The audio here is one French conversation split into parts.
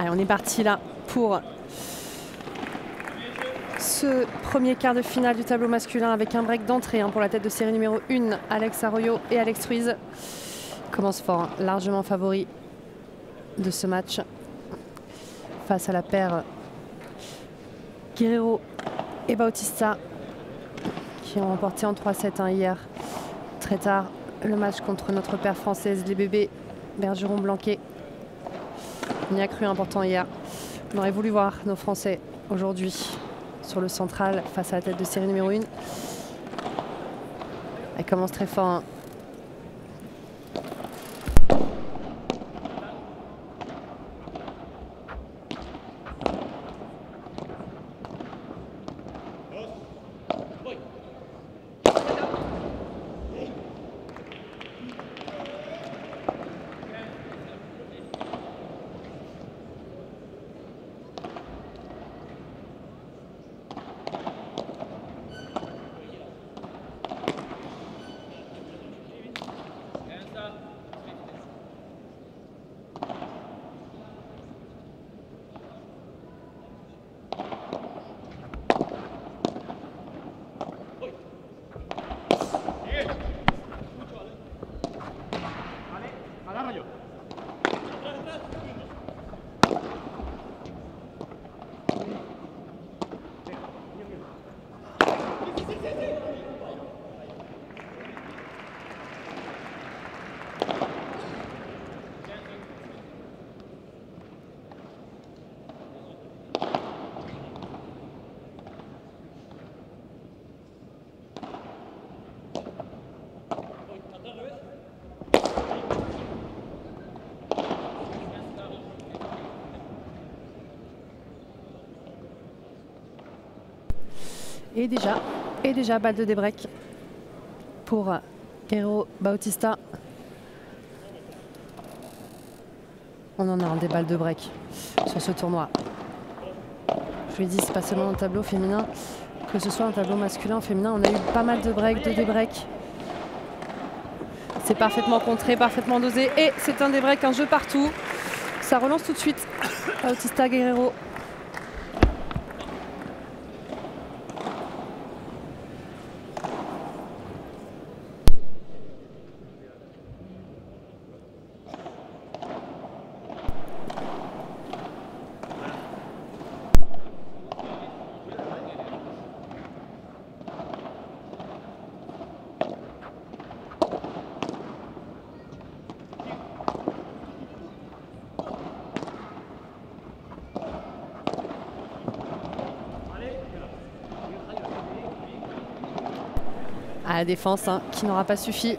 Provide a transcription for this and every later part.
Allez, on est parti là pour ce premier quart de finale du tableau masculin avec un break d'entrée pour la tête de série numéro 1, Alex Arroyo et Alex Ruiz. Commence fort, largement favori de ce match face à la paire Guerrero et Bautista qui ont remporté en 3-7 hier très tard le match contre notre paire française, les bébés Bergeron-Blanquet. On y a cru important hier. On aurait voulu voir nos Français aujourd'hui sur le central face à la tête de série numéro 1. Elle commence très fort. Et déjà balle de débreak pour Guerrero Bautista. On en a un des balles de break sur ce tournoi. Je lui ai dit, c'est pas seulement un tableau féminin, que ce soit un tableau masculin ou féminin, on a eu pas mal de break, de débreak. C'est parfaitement contré, parfaitement dosé et c'est un débreak, un jeu partout. Ça relance tout de suite. Bautista Guerrero. À la défense qui n'aura pas suffi.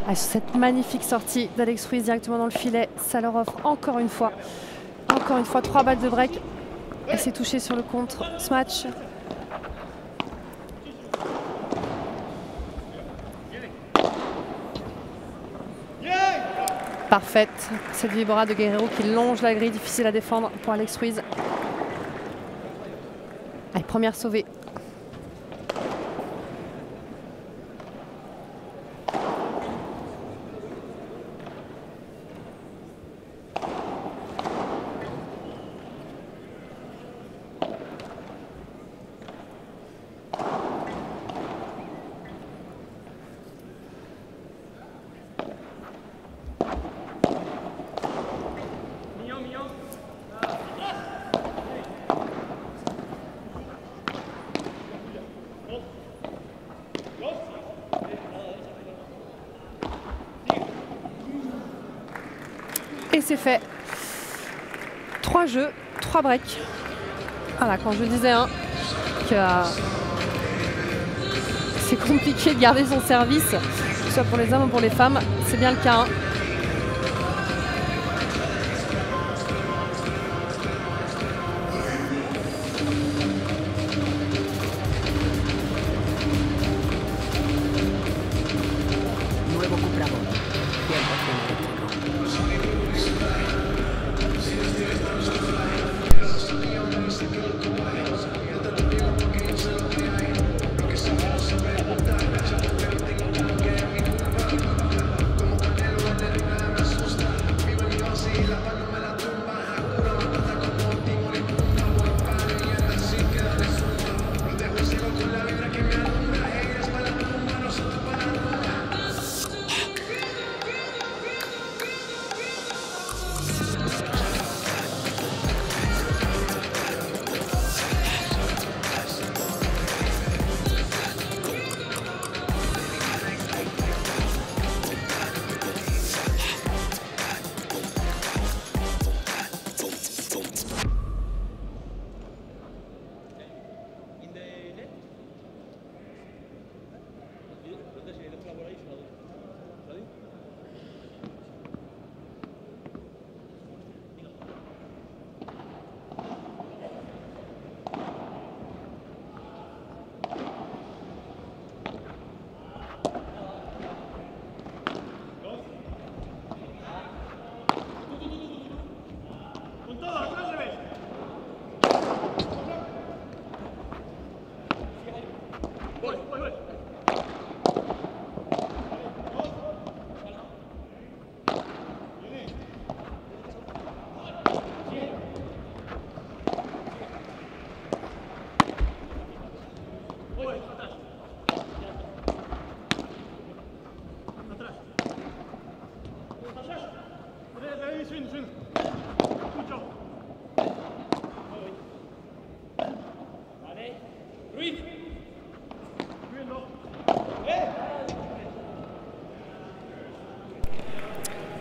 Ah, cette magnifique sortie d'Alex Ruiz directement dans le filet, ça leur offre encore une fois 3 balles de break. Et c'est touché sur le contre ce match. parfaite. Cette vibora de Guerrero qui longe la grille, difficile à défendre pour Alex Ruiz. Allez, première sauvée. Et c'est fait. 3 jeux, 3 breaks. Voilà, quand je disais que c'est compliqué de garder son service, que ce soit pour les hommes ou pour les femmes, c'est bien le cas.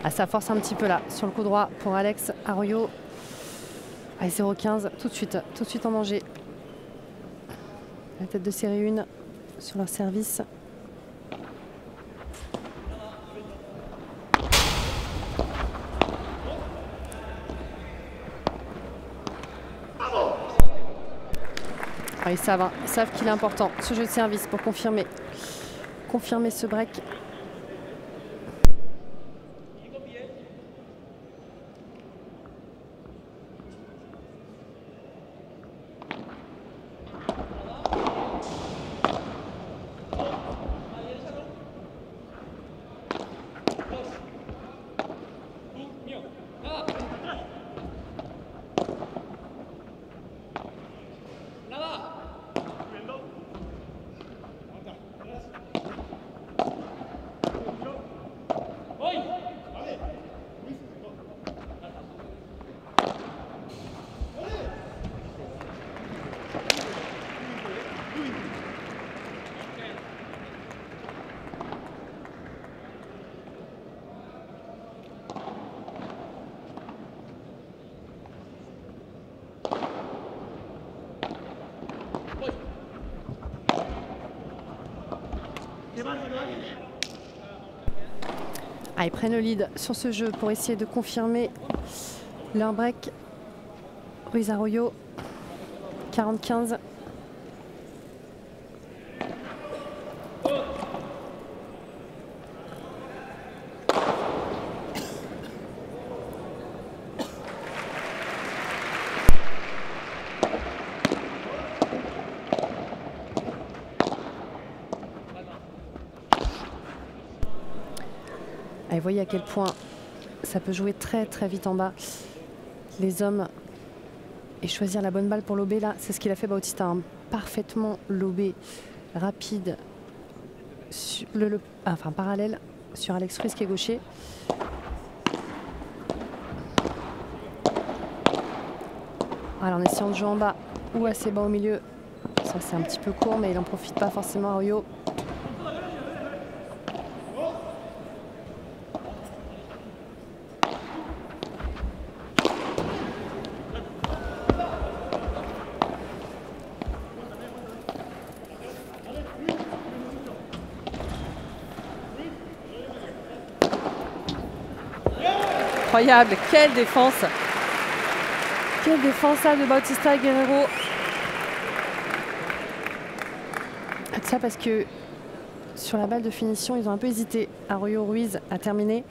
Ah, ça force un petit peu là sur le coup droit pour Alex Arroyo. Allez, 0-15 tout de suite en danger. La tête de série 1 sur leur service. Ah, ils savent qu'il est important ce jeu de service pour confirmer ce break. Ah, ils prennent le lead sur ce jeu pour essayer de confirmer leur break. Ruiz Arroyo, 40-15. voyez à quel point ça peut jouer très très vite en bas. Les hommes et choisir la bonne balle pour lober là, c'est ce qu'il a fait Bautista, hein. Parfaitement lobé, rapide, enfin parallèle sur Alex Ruiz qui est gaucher. Alors en essayant de jouer en bas ou assez bas au milieu, ça c'est un petit peu court mais il n'en profite pas forcément Arroyo. Incroyable, quelle défense! Quelle défense là de Bautista et Guerrero. Tout ça parce que sur la balle de finition, ils ont un peu hésité. Arroyo Ruiz a terminé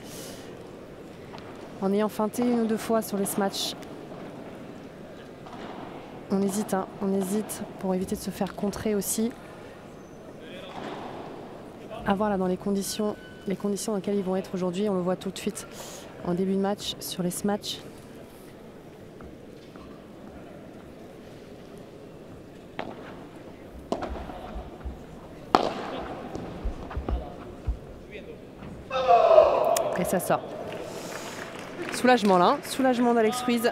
en ayant feinté une ou deux fois sur les smatchs. On hésite, hein, on hésite pour éviter de se faire contrer aussi. À voir là dans les conditions dans lesquelles ils vont être aujourd'hui. On le voit tout de suite en début de match sur les smatchs. Et ça sort. Soulagement là, soulagement d'Alex Ruiz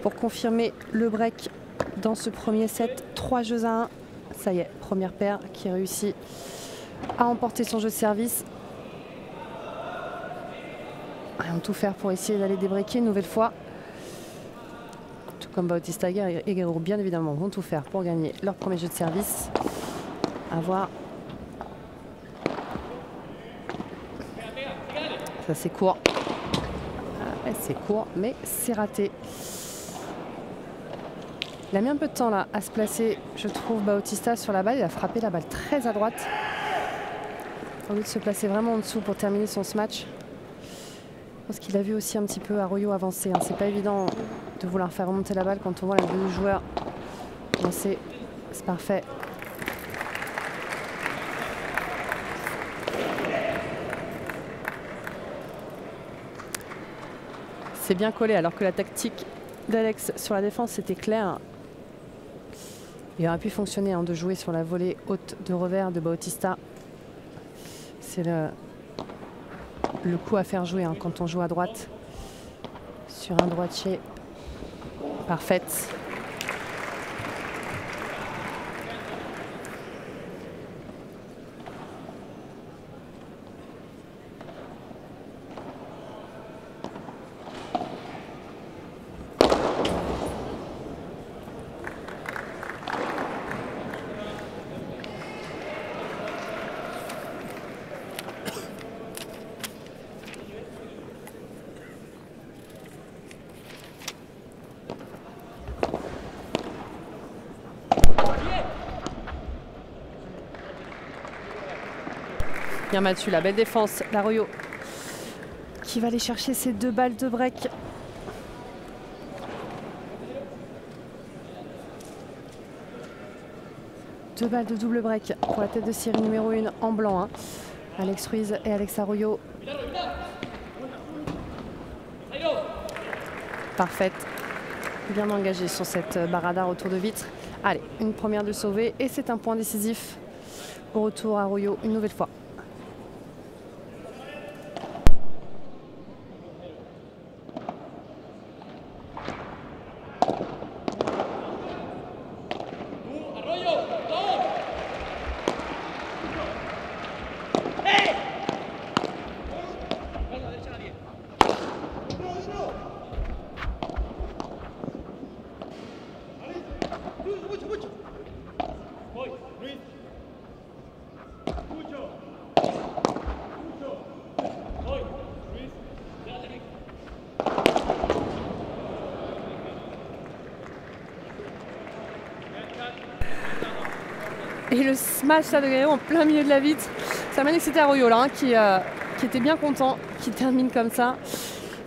pour confirmer le break dans ce premier set. 3 jeux à 1. Ça y est, première paire qui réussit à emporter son jeu de service. Ils vont tout faire pour essayer d'aller débreaker une nouvelle fois. Tout comme Bautista et Guerrero, bien évidemment, vont tout faire pour gagner leur premier jeu de service. À voir. Ça c'est court. C'est court, mais c'est raté. Il a mis un peu de temps là à se placer, je trouve, Bautista sur la balle. Il a frappé la balle très à droite. Au lieu de se placer vraiment en dessous pour terminer son smash. Je pense qu'il a vu aussi un petit peu Arroyo avancer, hein. C'est pas évident de vouloir faire remonter la balle quand on voit les deux joueurs avancer. C'est parfait. C'est bien collé alors que la tactique d'Alex sur la défense était claire. Il aurait pu fonctionner, hein, de jouer sur la volée haute de revers de Bautista. C'est le coup à faire jouer, hein, quand on joue à droite sur un droitier. Parfaite. Bien battu, la belle défense d'Arroyo qui va aller chercher ses 2 balles de break. Deux balles de double break pour la tête de série numéro 1 en blanc, hein. Alex Ruiz et Alex Arroyo. Parfaite. Bien engagé sur cette barada autour de vitre. Allez, une première de sauvée et c'est un point décisif. Au retour, Arroyo une nouvelle fois. Et le smash là de Guerrero en plein milieu de la vitre. Ça m'a dit que c'était Arroyo là, hein, qui était bien content, qui termine comme ça.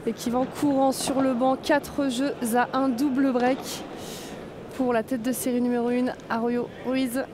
Et qui va en courant sur le banc. 4 jeux à 1 double break pour la tête de série numéro 1, Arroyo Ruiz.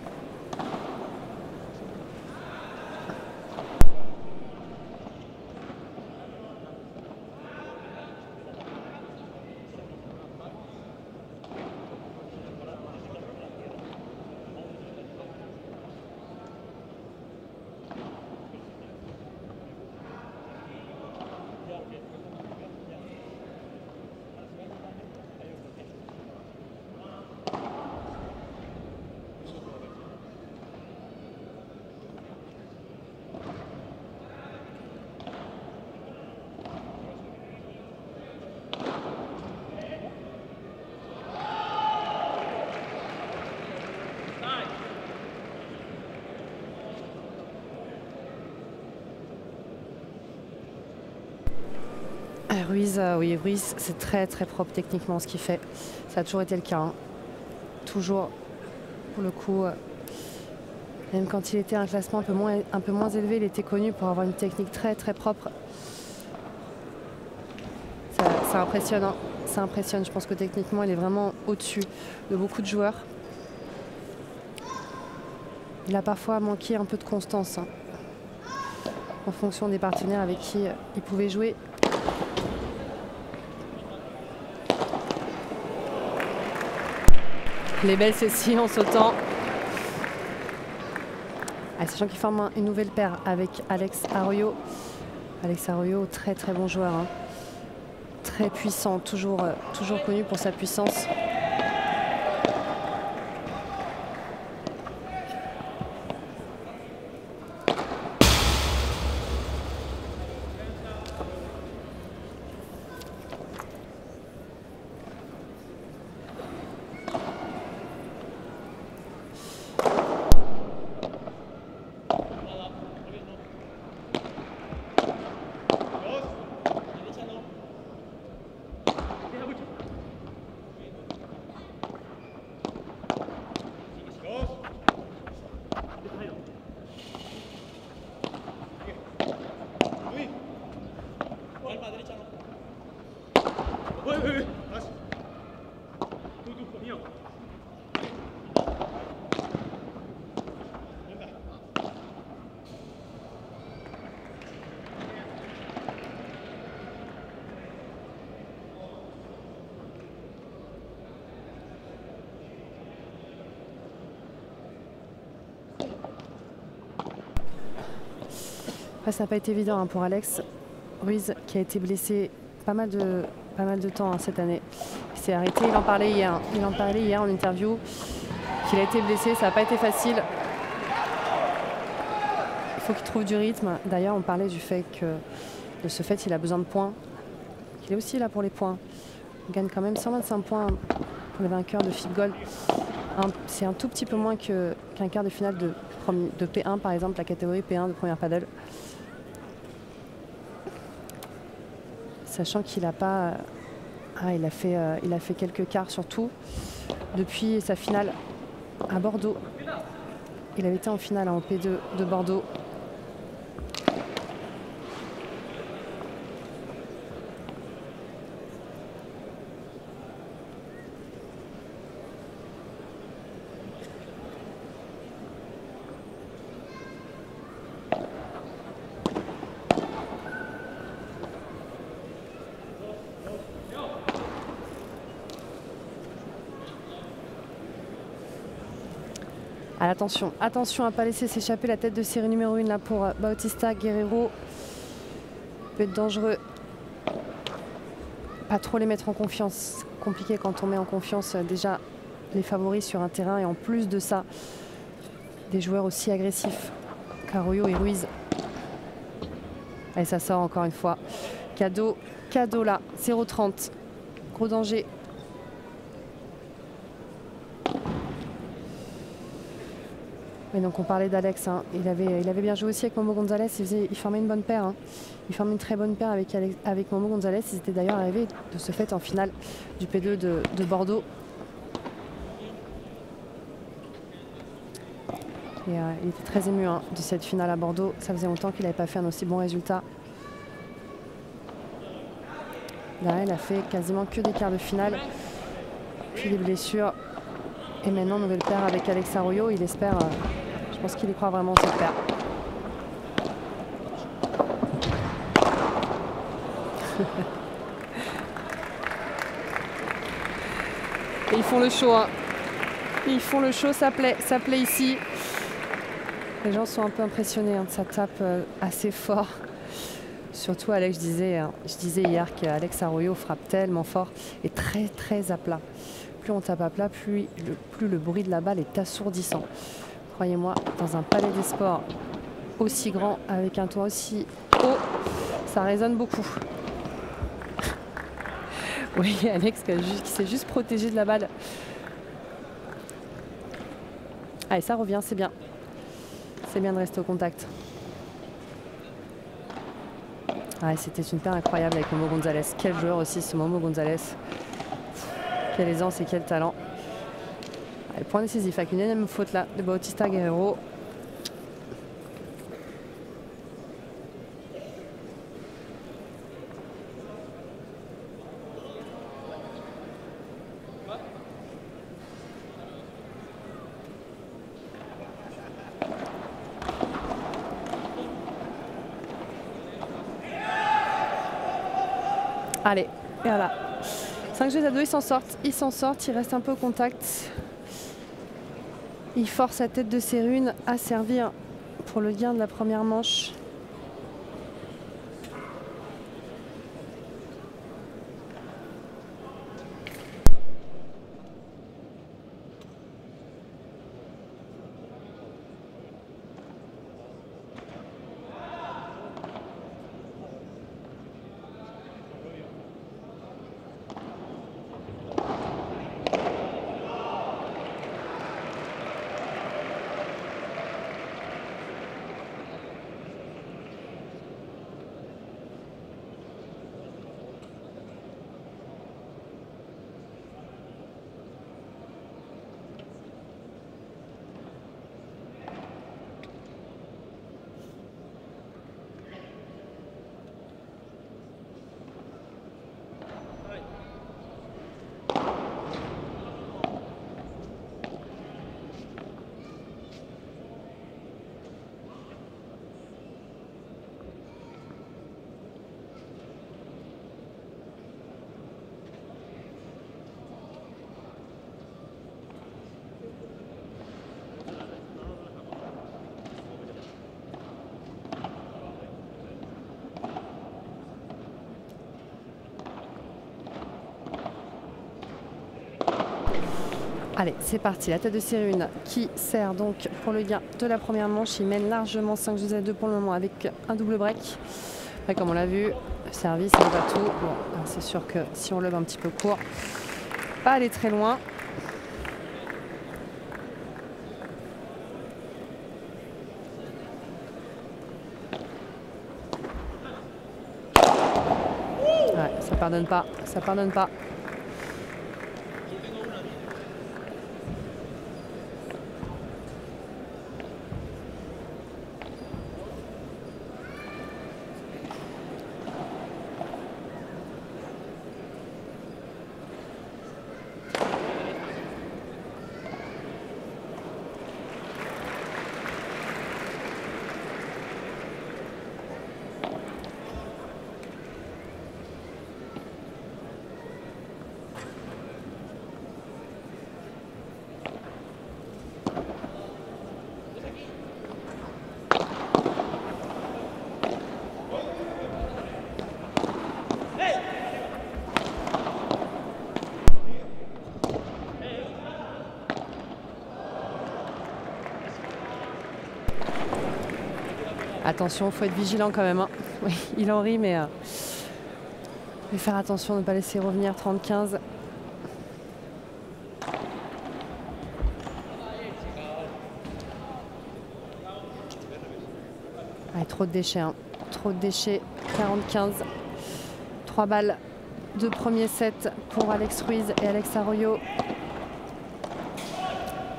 Ruiz, oui, Ruiz, c'est très très propre techniquement ce qu'il fait. Ça a toujours été le cas. Hein. Toujours, pour le coup, même quand il était à un classement un peu moins élevé, il était connu pour avoir une technique très très propre. Ça impressionne, hein. Ça impressionne. Je pense que techniquement, il est vraiment au-dessus de beaucoup de joueurs. Il a parfois manqué un peu de constance hein, en fonction des partenaires avec qui il pouvait jouer. Les belles ceci en sautant. Sachant qu'il forme une nouvelle paire avec Alex Arroyo. Alex Arroyo, très très bon joueur. Hein. Très puissant, toujours connu pour sa puissance. Après, ça n'a pas été évident hein, pour Alex Ruiz qui a été blessé pas mal de temps hein, cette année. Il s'est arrêté, il en parlait hier. Il en parlait hier en interview qu'il a été blessé, ça n'a pas été facile. Il faut qu'il trouve du rythme. D'ailleurs, on parlait du fait que de ce fait, il a besoin de points. Il est aussi là pour les points. Il gagne quand même 125 points pour les vainqueurs de FIBA Gold. C'est un tout petit peu moins qu'un quart de finale de P1 par exemple, la catégorie P1 de première paddle. Sachant qu'il n'a pas... il a fait quelques quarts surtout depuis sa finale à Bordeaux. Il avait été en finale en P2 de Bordeaux. Attention, attention à ne pas laisser s'échapper la tête de série numéro 1 là pour Bautista Guerrero. Peut être dangereux. Pas trop les mettre en confiance. Compliqué quand on met en confiance déjà les favoris sur un terrain et en plus de ça, des joueurs aussi agressifs qu'Arroyo et Ruiz. Et ça sort encore une fois. Cadeau là, 0,30. Gros danger. Et donc on parlait d'Alex, hein. il avait bien joué aussi avec Momo Gonzalez, il formait une bonne paire. Hein. Il formait une très bonne paire avec Momo Gonzalez. Ils étaient d'ailleurs arrivés de ce fait en finale du P2 de Bordeaux. Et il était très ému hein, de cette finale à Bordeaux. Ça faisait longtemps qu'il n'avait pas fait un aussi bon résultat. Là, il a fait quasiment que des quarts de finale. Puis les blessures. Et maintenant, nouvelle paire avec Alex Arroyo. Il espère, je pense qu'il y croit vraiment cette paire. Et ils font le show. Hein. Ils font le show, ça plaît ici. Les gens sont un peu impressionnés. Hein, ça tape assez fort. Surtout Alex, je disais hier qu'Alex Arroyo frappe tellement fort et très très à plat. Plus on tape à plat, plus le bruit de la balle est assourdissant. Croyez-moi, dans un palais des sports aussi grand, avec un toit aussi haut, ça résonne beaucoup. Oui, Alex qui s'est juste protégé de la balle. Allez, ça revient, c'est bien. C'est bien de rester au contact. Ouais, c'était une paire incroyable avec Momo Gonzalez. Quel joueur aussi ce Momo Gonzalez. Quelle aisance et quel talent. Allez, point décisif avec une énième faute là de Bautista Guerrero. Allez, et voilà. 5-2, ils s'en sortent. Ils s'en sortent, ils restent un peu au contact. Ils forcent sa tête de série 1 à servir pour le gain de la première manche. Allez, c'est parti. La tête de série 1 qui sert donc pour le gain de la première manche. Il mène largement 5-2 pour le moment avec un double break. Après, comme on l'a vu, le service, il va tout. Bon, c'est sûr que si on lève un petit peu court, pas aller très loin. Ouais, ça pardonne pas, ça pardonne pas. Attention, il faut être vigilant quand même. Hein. Oui, il en rit, mais il faut faire attention de ne pas laisser revenir 30-15. Allez, trop de déchets. Hein. Trop de déchets. 40-15. 3 balles de premier set pour Alex Ruiz et Alex Arroyo.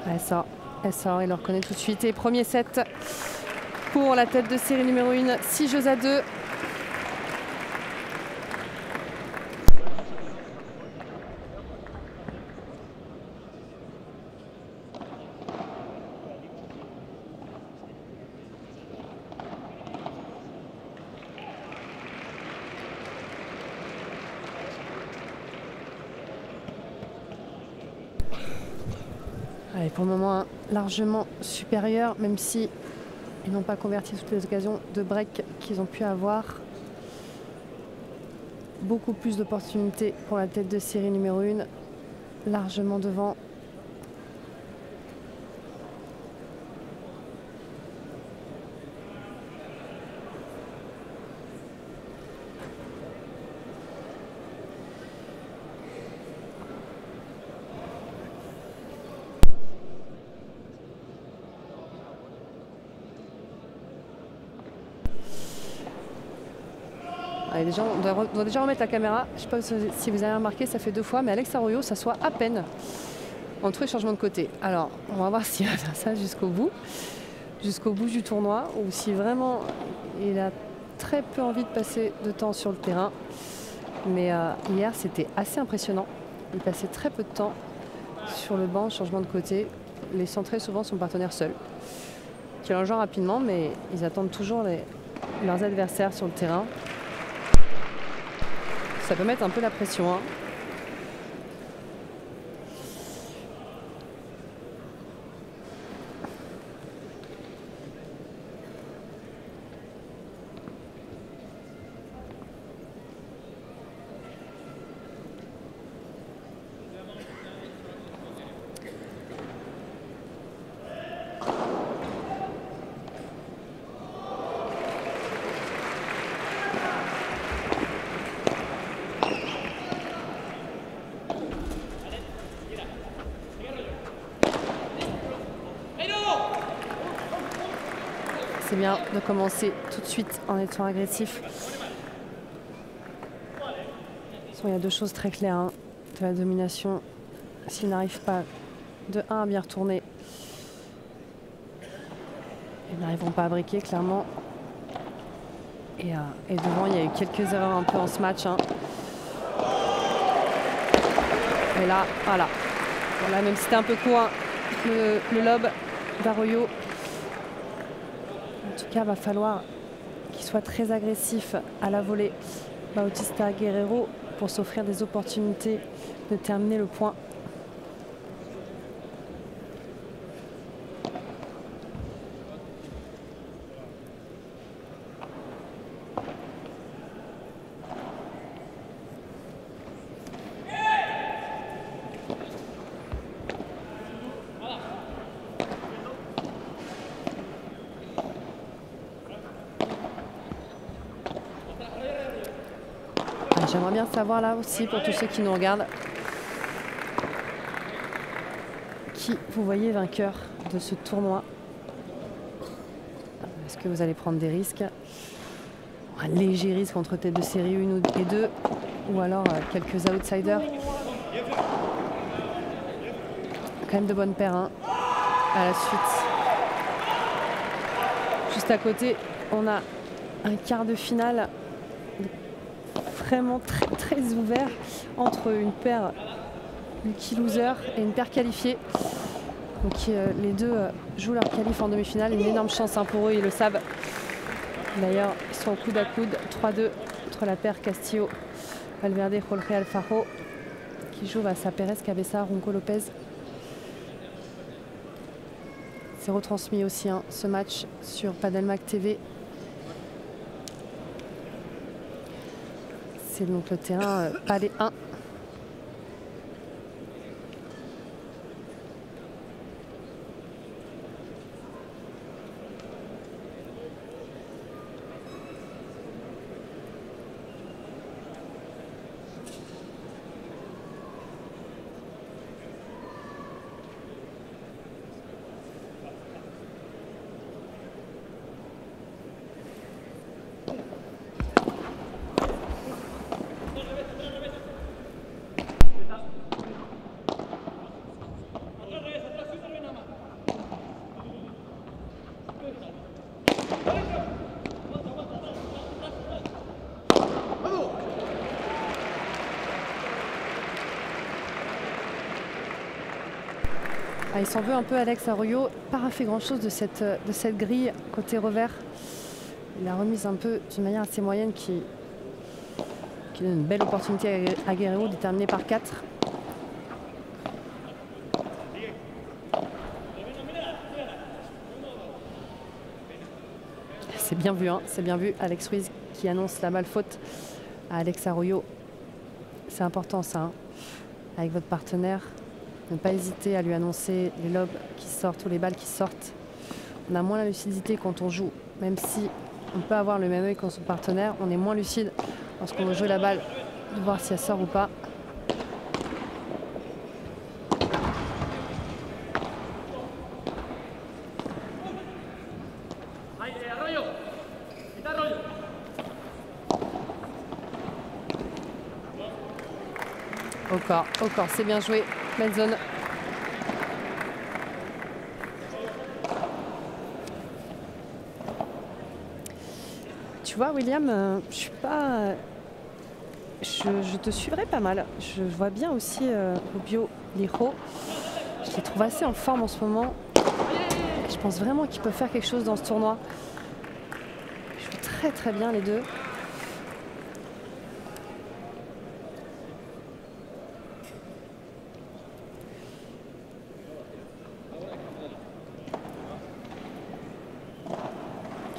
Elle sort, il le reconnaît tout de suite. Et premier set pour la tête de série numéro 1, 6-2. Allez, pour le moment, largement supérieur, même si ils n'ont pas converti toutes les occasions de break qu'ils ont pu avoir. Beaucoup plus d'opportunités pour la tête de série numéro 1, largement devant. Ouais, déjà, on doit déjà remettre la caméra. Je ne sais pas si vous avez remarqué, ça fait 2 fois, mais Alex Arroyo s'assoit à peine entre les changements de côté. Alors, on va voir s'il va faire ça jusqu'au bout du tournoi, ou si vraiment il a très peu envie de passer de temps sur le terrain. Mais hier, c'était assez impressionnant. Il passait très peu de temps sur le banc, changement de côté. Les centrés, souvent, sont partenaires seuls, qui enjouent rapidement, mais ils attendent toujours leurs adversaires sur le terrain. Ça peut mettre un peu la pression, hein. C'est bien de commencer tout de suite en étant agressif. Il y a 2 choses très claires, hein, de la domination. S'ils n'arrivent pas de 1 à bien retourner, ils n'arriveront pas à briquer, clairement. Et devant, il y a eu quelques erreurs un peu en ce match, hein. Et là, voilà. Voilà, même si c'était un peu court, hein, le lob d'Arroyo. En tout cas, il va falloir qu'il soit très agressif à la volée, Bautista Guerrero, pour s'offrir des opportunités de terminer le point. J'aimerais bien savoir là aussi, pour tous ceux qui nous regardent, qui vous voyez vainqueur de ce tournoi. Est-ce que vous allez prendre des risques? Un léger risque entre tête de série 1 et 2, ou alors quelques outsiders. Quand même de bonnes paires, hein, à la suite. Juste à côté, on a un quart de finale vraiment très ouvert entre une paire lucky loser et une paire qualifiée. Donc les deux jouent leur qualif en demi-finale. Une énorme chance, hein, pour eux, ils le savent. D'ailleurs, ils sont au coude à coude, 3-2 entre la paire Castillo, Valverde, Jorge Alfaro, qui joue à sa Pérez, Cabeza, Ronco Lopez. C'est retransmis aussi, hein, ce match sur Padelmac TV. C'est donc le terrain Palais 1. Ah, il s'en veut un peu, Alex Arroyo. Pas fait grand chose de cette grille côté revers. Il a remise un peu d'une manière assez moyenne qui donne une belle opportunité à Guerrero de terminer par 4. C'est bien vu, hein, c'est bien vu. Alex Ruiz qui annonce la balle faute à Alex Arroyo. C'est important, ça, hein, avec votre partenaire. Ne pas hésiter à lui annoncer les lobes qui sortent ou les balles qui sortent. On a moins la lucidité quand on joue, même si on peut avoir le même œil que son partenaire. On est moins lucide lorsqu'on veut jouer la balle, de voir si elle sort ou pas. Au corps, c'est bien joué. Belle zone. Tu vois, William, je suis pas... Je te suivrai pas mal. Je vois bien aussi Rubio Lijo. Je les trouve assez en forme en ce moment. Je pense vraiment qu'ils peuvent faire quelque chose dans ce tournoi. Je joue très très bien les deux.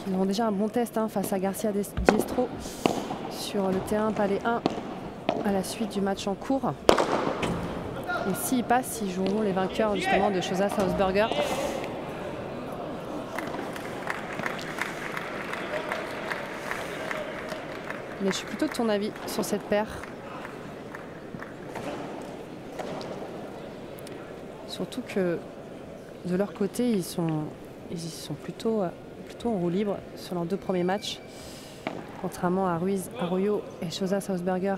Ils auront déjà un bon test face à Garcia Diestro sur le terrain Palais 1 à la suite du match en cours. Et s'ils passent, ils joueront les vainqueurs justement de Chozas-Hausberger. Mais je suis plutôt de ton avis sur cette paire. Surtout que de leur côté, ils sont plutôt en roue libre sur leurs 2 premiers matchs. Contrairement à Ruiz, Arroyo et Chozas-Hausberger,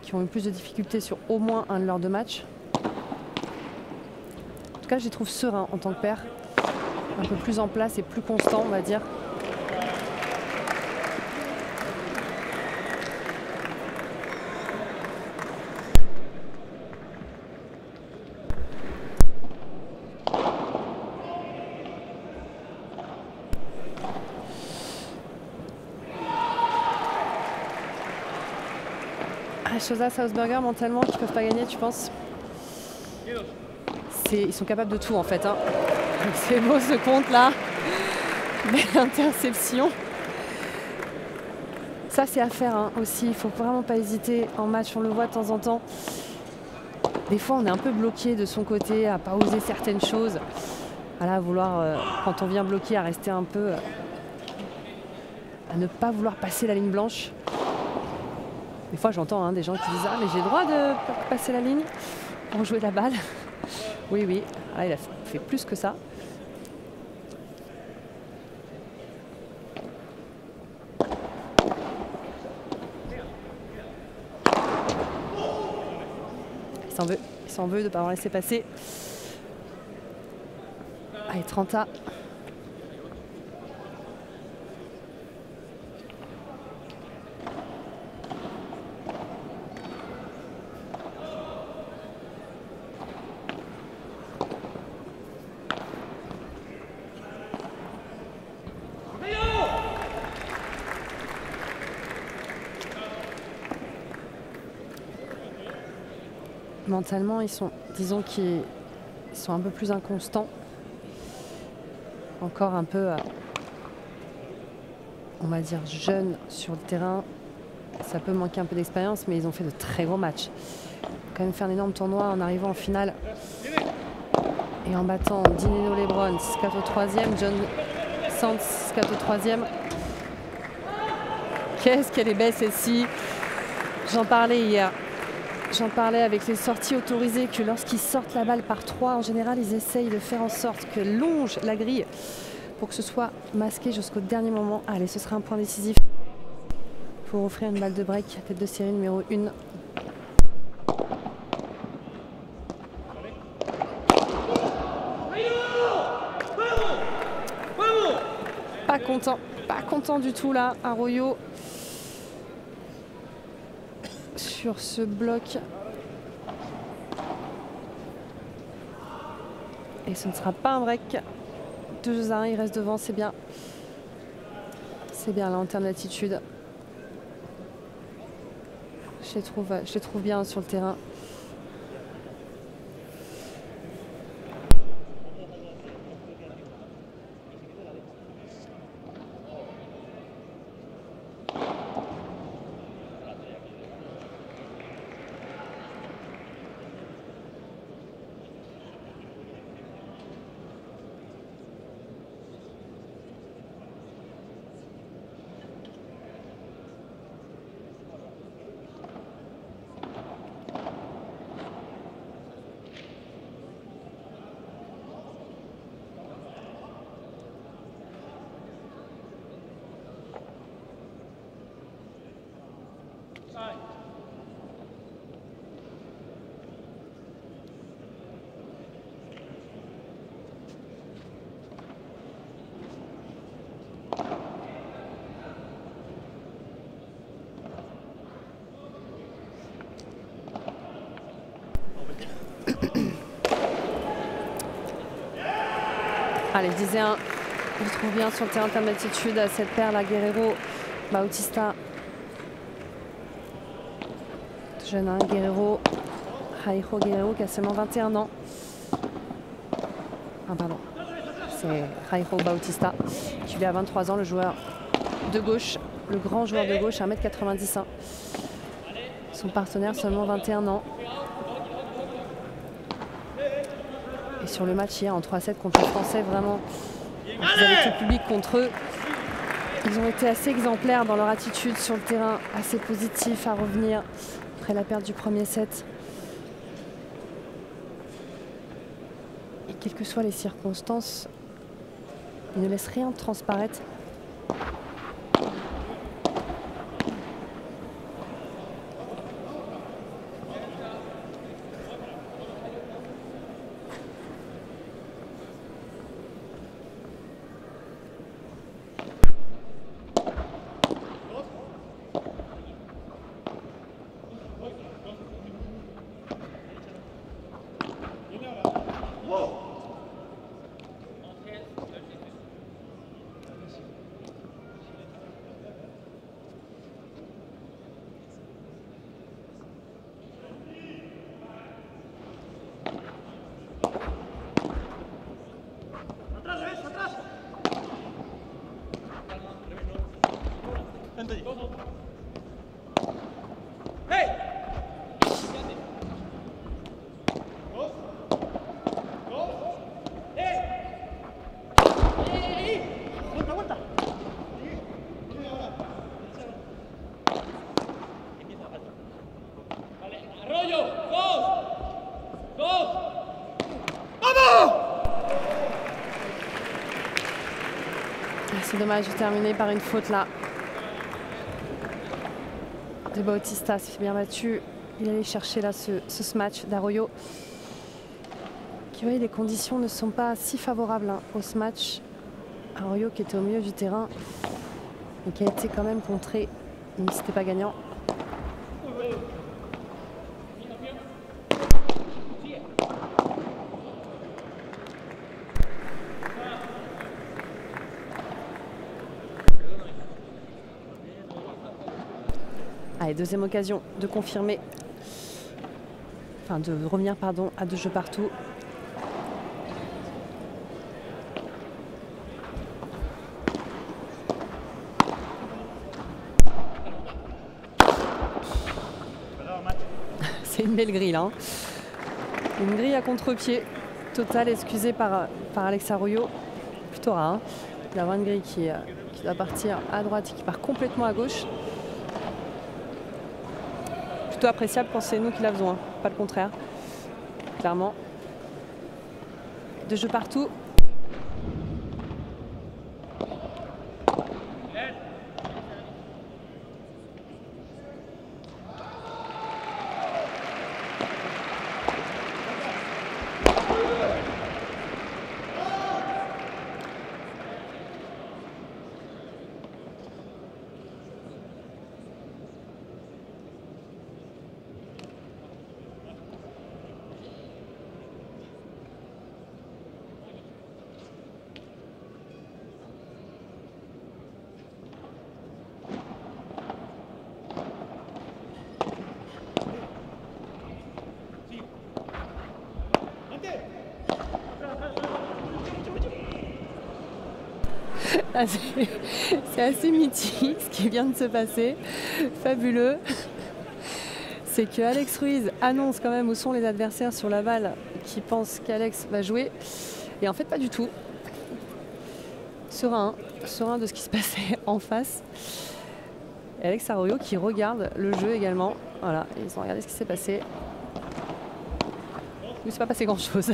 qui ont eu plus de difficultés sur au moins un de leurs 2 matchs. En tout cas, je les trouve sereins en tant que paire. Un peu plus en place et plus constant, on va dire. Chozas-Hausberger, mentalement, qui ne peuvent pas gagner, tu penses? Ils sont capables de tout, en fait. C'est beau ce compte là. Belle interception. Ça, c'est à faire aussi. Il ne faut vraiment pas hésiter en match. On le voit de temps en temps. Des fois, on est un peu bloqué de son côté, à ne pas oser certaines choses. À vouloir, quand on vient bloquer, à rester un peu... à ne pas vouloir passer la ligne blanche. Des fois, j'entends des gens qui disent « Ah, mais j'ai le droit de passer la ligne pour jouer la balle. » Oui, oui. Il a fait plus que ça. Il s'en veut de ne pas avoir laissé passer. Allez, 30A. Mentalement, disons qu'ils sont un peu plus inconstants. Encore un peu, on va dire, jeunes sur le terrain. Ça peut manquer un peu d'expérience, mais ils ont fait de très gros matchs. Quand même fait un énorme tournoi en arrivant en finale. Et en battant Dineno Lebron, 6-4 au 3e, John Sands, 6-4 au 3e. Qu'est-ce qu'elle est belle celle-ci. J'en parlais hier. J'en parlais avec les sorties autorisées, que lorsqu'ils sortent la balle par 3, en général, ils essayent de faire en sorte qu'elle longe la grille pour que ce soit masqué jusqu'au dernier moment. Allez, ce sera un point décisif pour offrir une balle de break, tête de série numéro 1. Pas content du tout là, Arroyo. Sur ce bloc. Et ce ne sera pas un break. 2-1, il reste devant, c'est bien. C'est bien là en termes d'attitude. Je les trouve bien sur le terrain. Allez, 10-1. Il trouve bien sur le terrain de altitude à cette paire là, Guerrero, Bautista. Jeune, hein, Guerrero. Jairo Guerrero qui a seulement 21 ans. Ah pardon, c'est Jairo Bautista qui lui a 23 ans, le joueur de gauche, le grand joueur de gauche, 1m90. Son partenaire seulement 21 ans. Et sur le match hier en 3-7 contre les Français, vraiment, ils avaient tout le public contre eux. Ils ont été assez exemplaires dans leur attitude sur le terrain, assez positifs à revenir après la perte du premier set. Et quelles que soient les circonstances, ils ne laissent rien transparaître. C'est dommage de terminer par une faute là de Bautista. S'est bien battu. Il allait chercher là ce smash d'Arroyo. Qui, voyez, les conditions ne sont pas si favorables au smash. Arroyo qui était au milieu du terrain et qui a été quand même contré, même si c'était pas gagnant. Allez, deuxième occasion de confirmer, enfin de revenir pardon, à 2 jeux partout. C'est une belle grille là. Hein. Une grille à contre-pied totale, excusée par Alex Arroyo. Plutôt rare. Hein. Il y a une grille qui doit partir à droite et qui part complètement à gauche. Plutôt appréciable quand c'est nous qui la faisons, hein. Pas le contraire. Clairement. 2 jeux partout. C'est assez mythique ce qui vient de se passer, fabuleux. C'est que Alex Ruiz annonce quand même où sont les adversaires sur la balle qui pensent qu'Alex va jouer. Et en fait pas du tout. Serein de ce qui se passait en face. Et Alex Arroyo qui regarde le jeu également. Voilà, ils ont regardé ce qui s'est passé. Il ne s'est pas passé grand chose.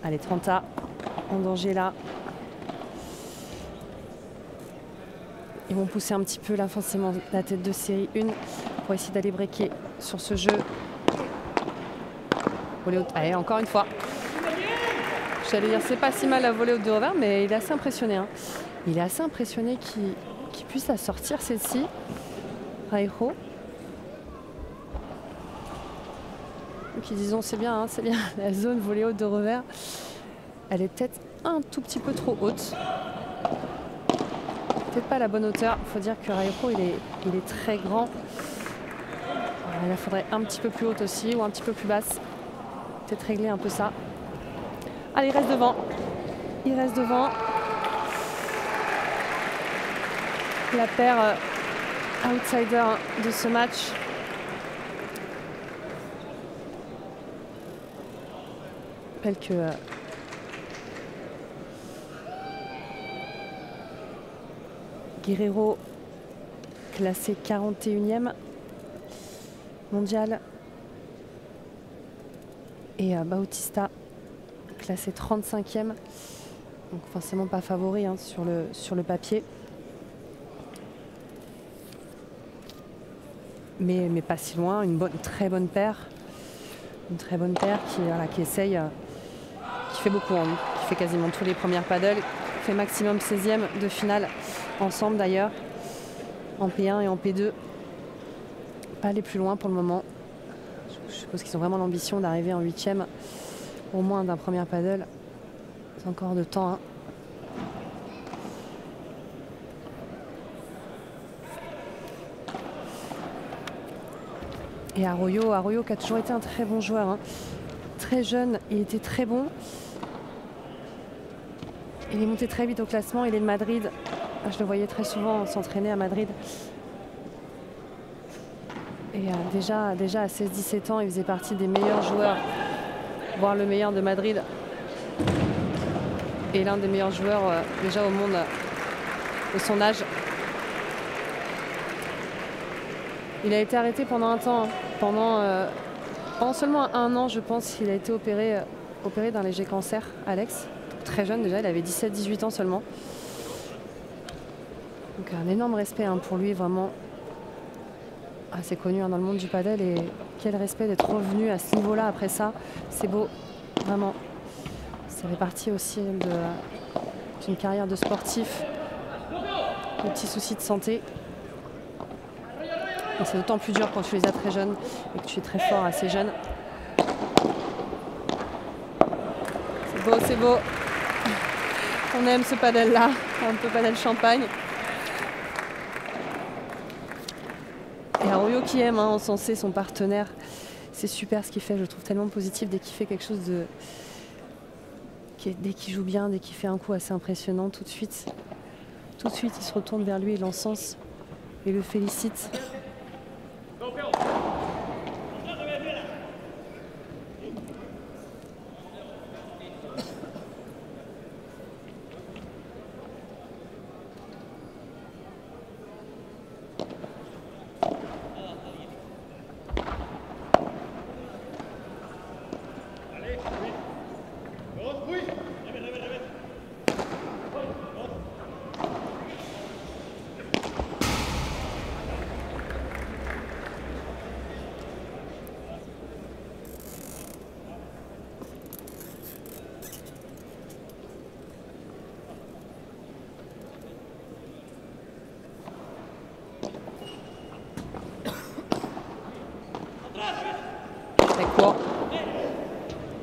Allez, Trenta en danger là. Ils vont pousser un petit peu là forcément la tête de série 1 pour essayer d'aller breaker sur ce jeu. Volée haute. Allez, encore une fois. J'allais dire, c'est pas si mal la volée haute de revers, mais il est assez impressionné. Hein. Il est assez impressionné qu'il puisse la sortir celle-ci. Raiho. Donc ils disent, c'est bien, la zone volée haute de revers. Elle est peut-être un tout petit peu trop haute. Peut-être pas à la bonne hauteur. Il faut dire que Raiho, il est très grand. Il faudrait un petit peu plus haute aussi ou un petit peu plus basse. Peut-être régler un peu ça. Allez, il reste devant. Il reste devant. La paire outsider de ce match. Je rappelle que Guerrero classé 41e mondial et Bautista classé 35e, donc forcément pas favori hein, sur le papier, mais pas si loin. Une très bonne paire qui essaye, qui fait beaucoup, hein, qui fait quasiment tous les premières paddles, fait maximum 16e de finale ensemble d'ailleurs, en P1 et en P2. Pas aller plus loin pour le moment. Je suppose qu'ils ont vraiment l'ambition d'arriver en 8e, au moins d'un premier paddle. C'est encore de temps. Hein. Et Arroyo qui a toujours été un très bon joueur. Hein. Très jeune, il était très bon. Il est monté très vite au classement. Il est de Madrid. Je le voyais très souvent s'entraîner à Madrid. Et déjà à 16-17 ans, il faisait partie des meilleurs joueurs, voire le meilleur de Madrid. Et l'un des meilleurs joueurs déjà au monde de son âge. Il a été arrêté pendant un temps, pendant seulement un an, je pense qu'il a été opéré d'un léger cancer, Alex. Donc, très jeune déjà, il avait 17-18 ans seulement. Donc un énorme respect hein, pour lui, vraiment. Assez connu hein, dans le monde du padel, et quel respect d'être revenu à ce niveau-là après ça. C'est beau, vraiment. Ça fait partie aussi d'une carrière de sportif, de petits soucis de santé. Et c'est d'autant plus dur quand tu les as très jeunes et que tu es très fort assez jeune. C'est beau. On aime ce padel-là, un peu padel champagne. Et Arroyo qui aime hein, encenser son partenaire. C'est super ce qu'il fait, je le trouve tellement positif dès qu'il fait quelque chose de... Dès qu'il joue bien, dès qu'il fait un coup assez impressionnant, tout de suite il se retourne vers lui et l'encense et le félicite. Très court.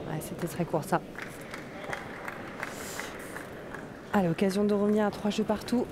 Ouais, c'était très court ça. À l'occasion de revenir à 3 jeux partout.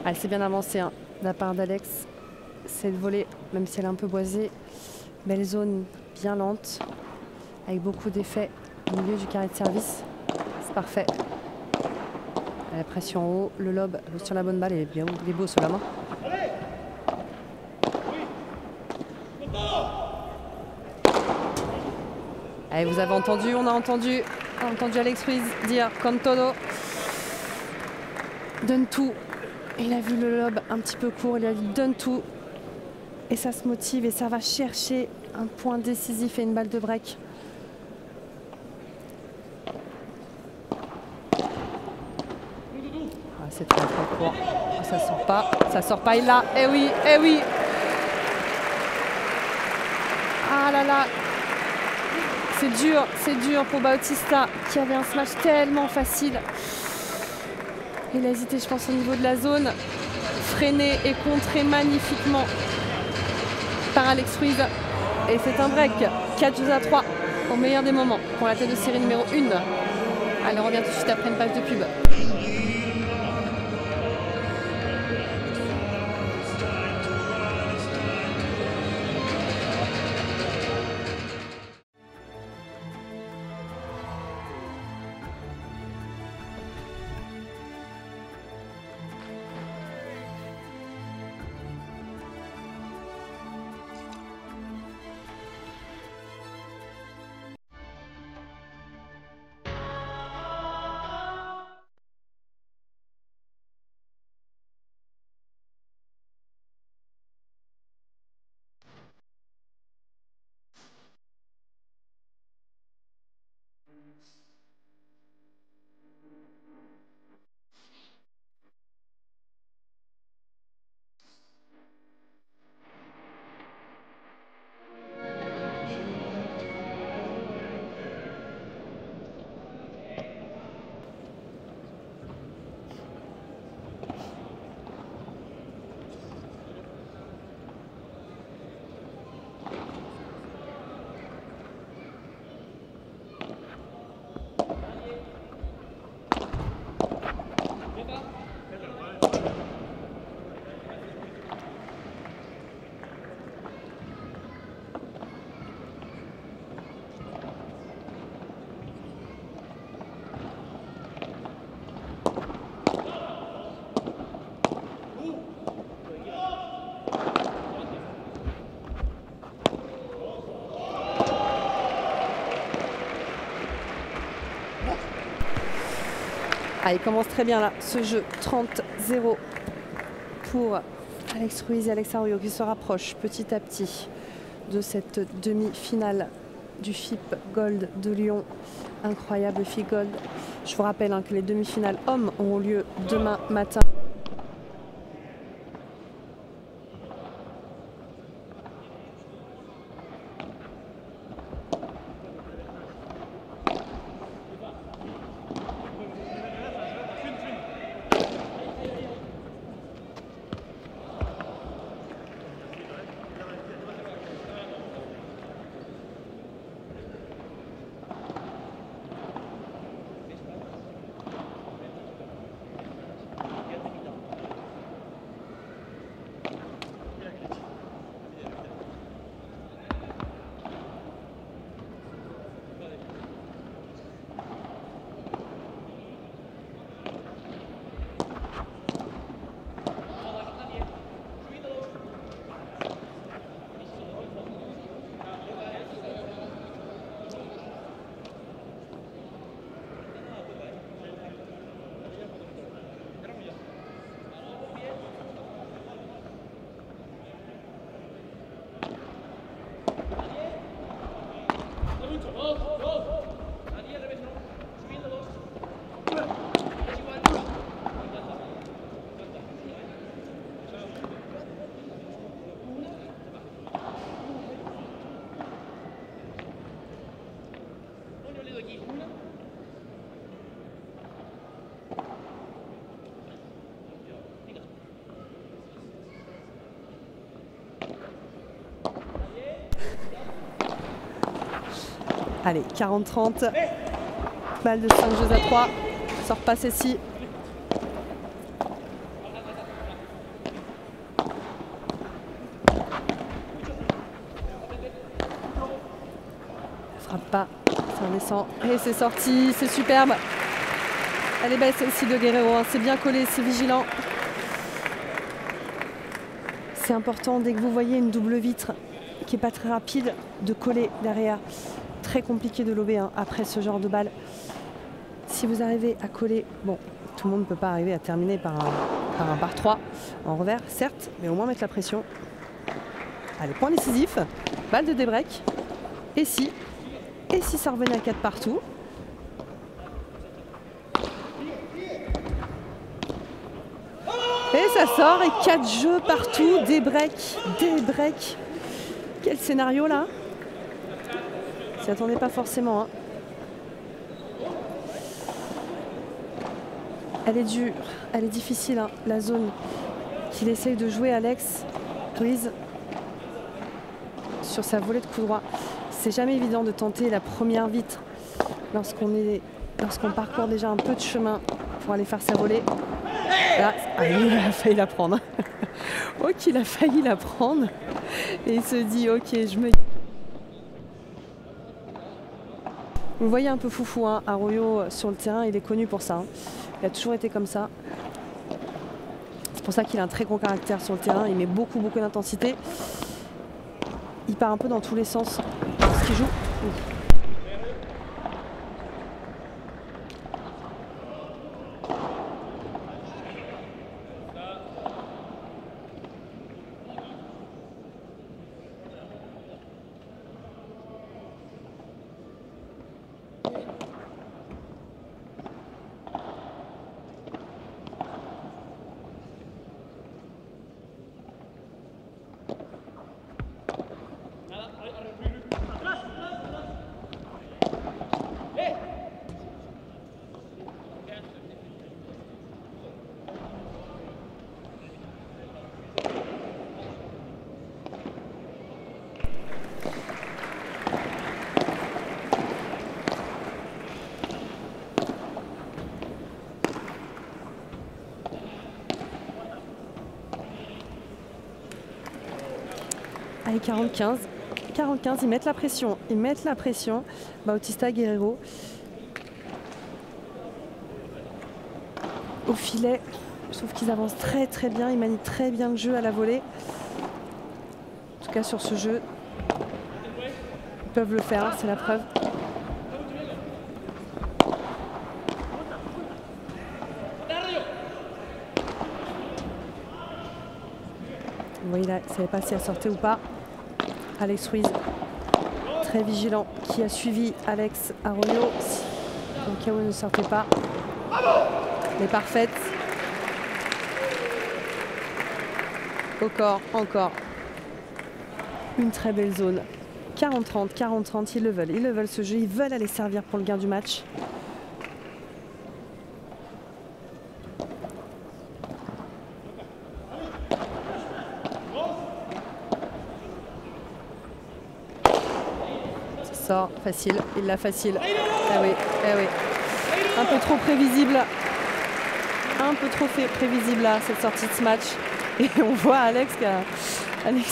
Ah, c'est bien avancé hein, de la part d'Alex. C'est le volet, même si elle est un peu boisée. Belle zone bien lente, avec beaucoup d'effets au milieu du carré de service. C'est parfait. La pression en haut, le lob sur la bonne balle, il est beau sur la main. Allez, vous avez entendu, on a entendu Alex Ruiz dire con todo. Donne tout. Il a vu le lob un petit peu court, il a dit donne tout. Et ça se motive et ça va chercher un point décisif et une balle de break. Ah, c'est très très court. Oh, ça sort pas, il l'a. Eh oui, eh oui. Ah là là. C'est dur pour Bautista qui avait un smash tellement facile. Il a hésité, je pense, au niveau de la zone. Freiné et contré magnifiquement par Alex Ruiz. Et c'est un break. 4-3 au meilleur des moments pour la tête de série numéro 1. Allez, on revient tout de suite après une page de pub. Ah, il commence très bien là, ce jeu 30-0 pour Alex Ruiz et Alex Arroyo qui se rapprochent petit à petit de cette demi-finale du FIP Gold de Lyon. Incroyable FIP Gold. Je vous rappelle que les demi-finales hommes auront lieu demain matin. Allez, 40-30. Balle de 5 jeux à 3. Sort pas celle-ci. Frappe pas. Ça redescend. Et c'est sorti. C'est superbe. Elle est belle celle-ci de Guerrero. Hein. C'est bien collé. C'est vigilant. C'est important dès que vous voyez une double vitre qui n'est pas très rapide de coller derrière. Très compliqué de lober hein, après ce genre de balle. Si vous arrivez à coller, bon, tout le monde ne peut pas arriver à terminer par un par 3 en revers, certes, mais au moins mettre la pression. Allez, point décisif, balle de débreak. Et si ça revenait à 4 partout. Et ça sort, et 4 jeux partout, des breaks. Quel scénario là. S'y attendait pas forcément. Hein. Elle est dure, elle est difficile, hein, la zone qu'il essaye de jouer Alex Ruiz sur sa volée de coup droit. C'est jamais évident de tenter la première vitre lorsqu'on parcourt déjà un peu de chemin pour aller faire sa volée. Là, il a failli la prendre. Ok, il a failli la prendre. Et il se dit, ok, je me... Vous le voyez un peu foufou, hein, Arroyo sur le terrain, il est connu pour ça. Hein. Il a toujours été comme ça. C'est pour ça qu'il a un très gros caractère sur le terrain. Il met beaucoup d'intensité. Il part un peu dans tous les sens lorsqu'il joue. Allez, 40-15. 40-15, ils mettent la pression. Bautista, Guerrero. Au filet, je trouve qu'ils avancent très bien. Ils manient très bien le jeu à la volée. En tout cas, sur ce jeu, ils peuvent le faire, c'est la preuve. Vous voyez là, il ne savait pas si elle sortait ou pas. Alex Ruiz, très vigilant, qui a suivi Alex Arroyo. Au cas où elle ne sortait pas. Elle est parfaite. Au corps, encore. Une très belle zone. 40-30, 40-30, ils le veulent ce jeu, ils veulent aller servir pour le gain du match. Facile, il l'a facile. Ah oui, ah oui. Un peu trop prévisible. Un peu trop prévisible là, cette sortie de ce match. Et on voit Alex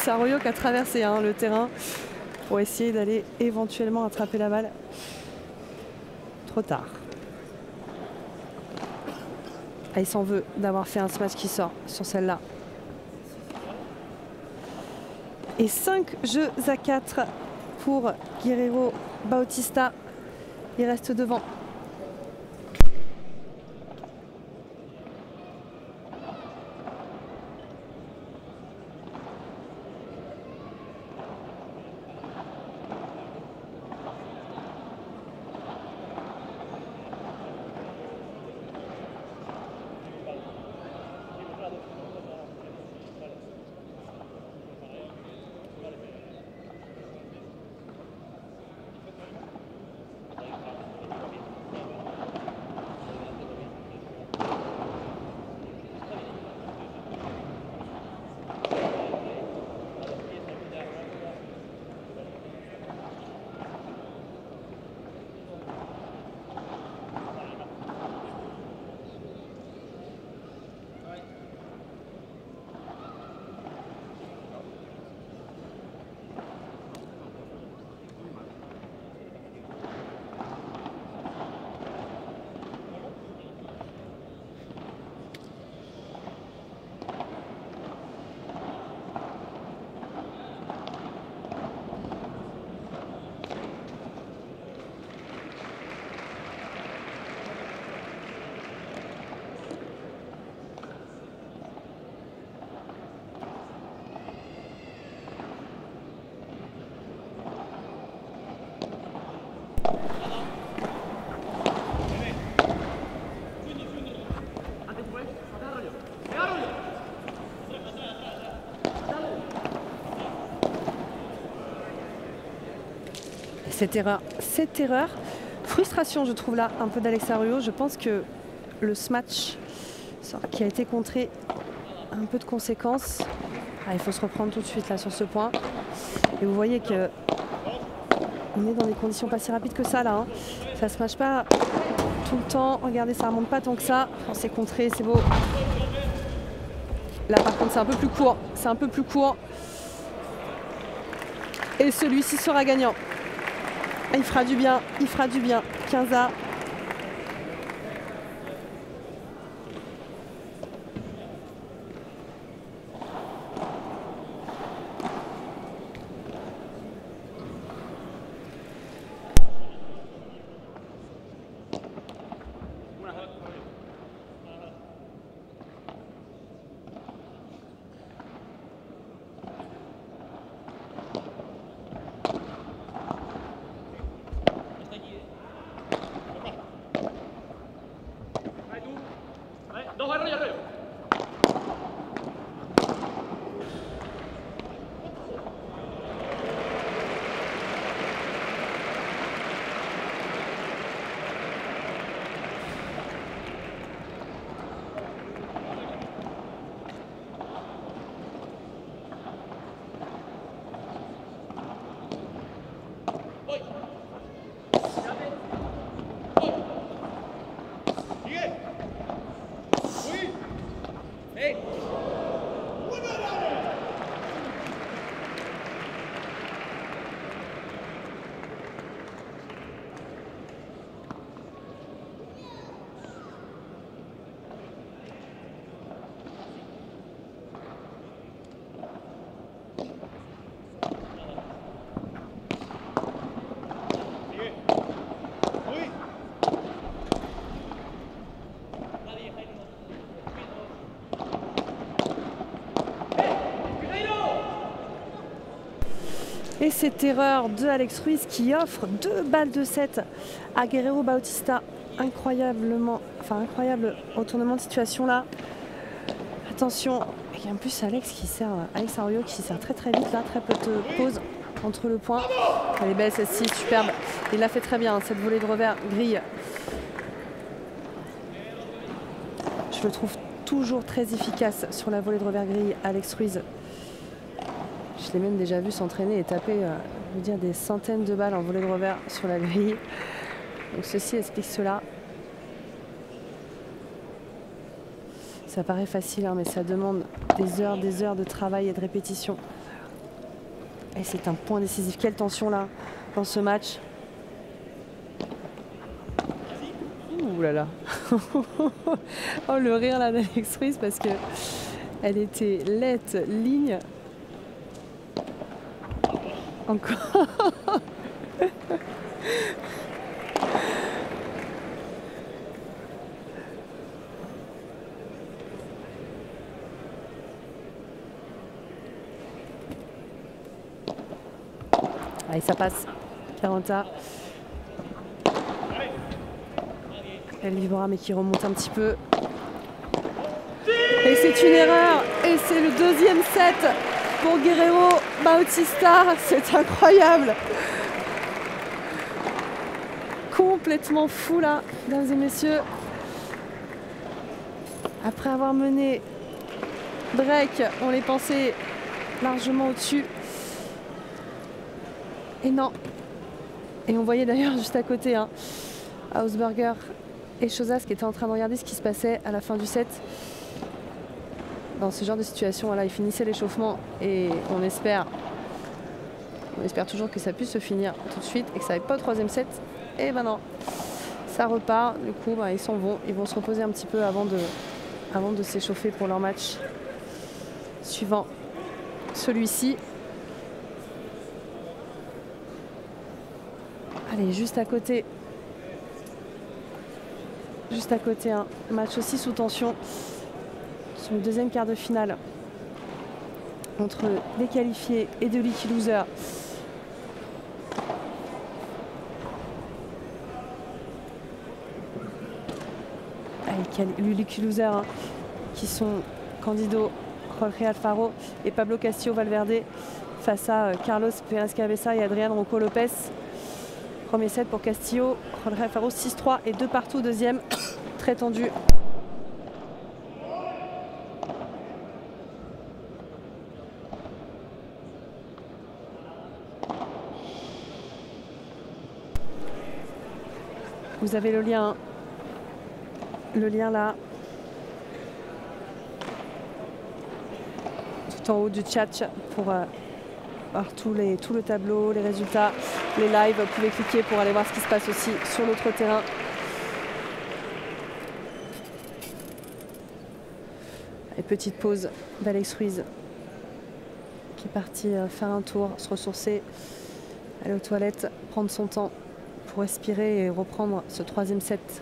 Arroyo qui a traversé le terrain pour essayer d'aller éventuellement attraper la balle. Trop tard. Ah, il s'en veut d'avoir fait un smash qui sort sur celle-là. Et 5 jeux à 4 pour Guerrero Bautista. Il reste devant. Cette erreur, frustration je trouve là un peu d'Alex Arroyo. Je pense que le smash qui a été contré a un peu de conséquences. Ah, il faut se reprendre tout de suite là sur ce point. Et vous voyez que on est dans des conditions pas si rapides que ça là. Hein. Ça se smash pas tout le temps. Regardez, ça remonte pas tant que ça. Oh, c'est contré, c'est beau. Là par contre c'est un peu plus court. C'est un peu plus court. Et celui-ci sera gagnant. Il fera du bien, il fera du bien. 15-A. Et cette erreur de Alex Ruiz qui offre 2 balles de 7 à Guerrero Bautista. Incroyable retournement de situation là. Attention. Et en plus Alex Arroyo qui sert très très vite là, très peu de pause entre le point. Elle est belle celle-ci, superbe. Il l'a fait très bien, cette volée de revers grille. Je le trouve toujours très efficace sur la volée de revers grille, Alex Ruiz. Je l'ai même déjà vu s'entraîner et taper je veux dire, des centaines de balles en volée de revers sur la grille. Donc ceci explique cela. Ça paraît facile, hein, mais ça demande des heures de travail et de répétition. Et c'est un point décisif. Quelle tension là dans ce match. Ouh là là. Oh le rire là d'Alex Ruiz parce que elle était laite, ligne. Encore. Allez, ça passe. 40A. Elle vibra mais qui remonte un petit peu. Et c'est une erreur. Et c'est le deuxième set pour Guerrero Bautista. C'est incroyable. Complètement fou là, mesdames et messieurs. Après avoir mené break, on les pensait largement au-dessus. Et non. Et on voyait d'ailleurs juste à côté hein, Hausberger et Chozas qui étaient en train de regarder ce qui se passait à la fin du set. Dans ce genre de situation, là, ils finissaient l'échauffement et on espère toujours que ça puisse se finir tout de suite et que ça n'aille pas au troisième set. Et ben non, ça repart. Du coup, ben, ils vont se reposer un petit peu avant de s'échauffer pour leur match suivant, celui-ci. Allez, juste à côté, un match aussi sous tension sur le deuxième quart de finale entre les qualifiés et de Lucky Loser. Les Lucky Loser hein, qui sont Candido Jorge Alfaro et Pablo Castillo Valverde face à Carlos Pérez Cabeza et Adrián Rocco Lopez. Premier set pour Castillo. Jorge Alfaro 6-3 et 2 partout deuxième. Très tendu. Vous avez le lien là, tout en haut du chat pour voir tout le tableau, les résultats, les lives. Vous pouvez cliquer pour aller voir ce qui se passe aussi sur l'autre terrain. Et petite pause d'Alex Ruiz qui est parti faire un tour, se ressourcer, aller aux toilettes, prendre son temps pour respirer et reprendre ce troisième set.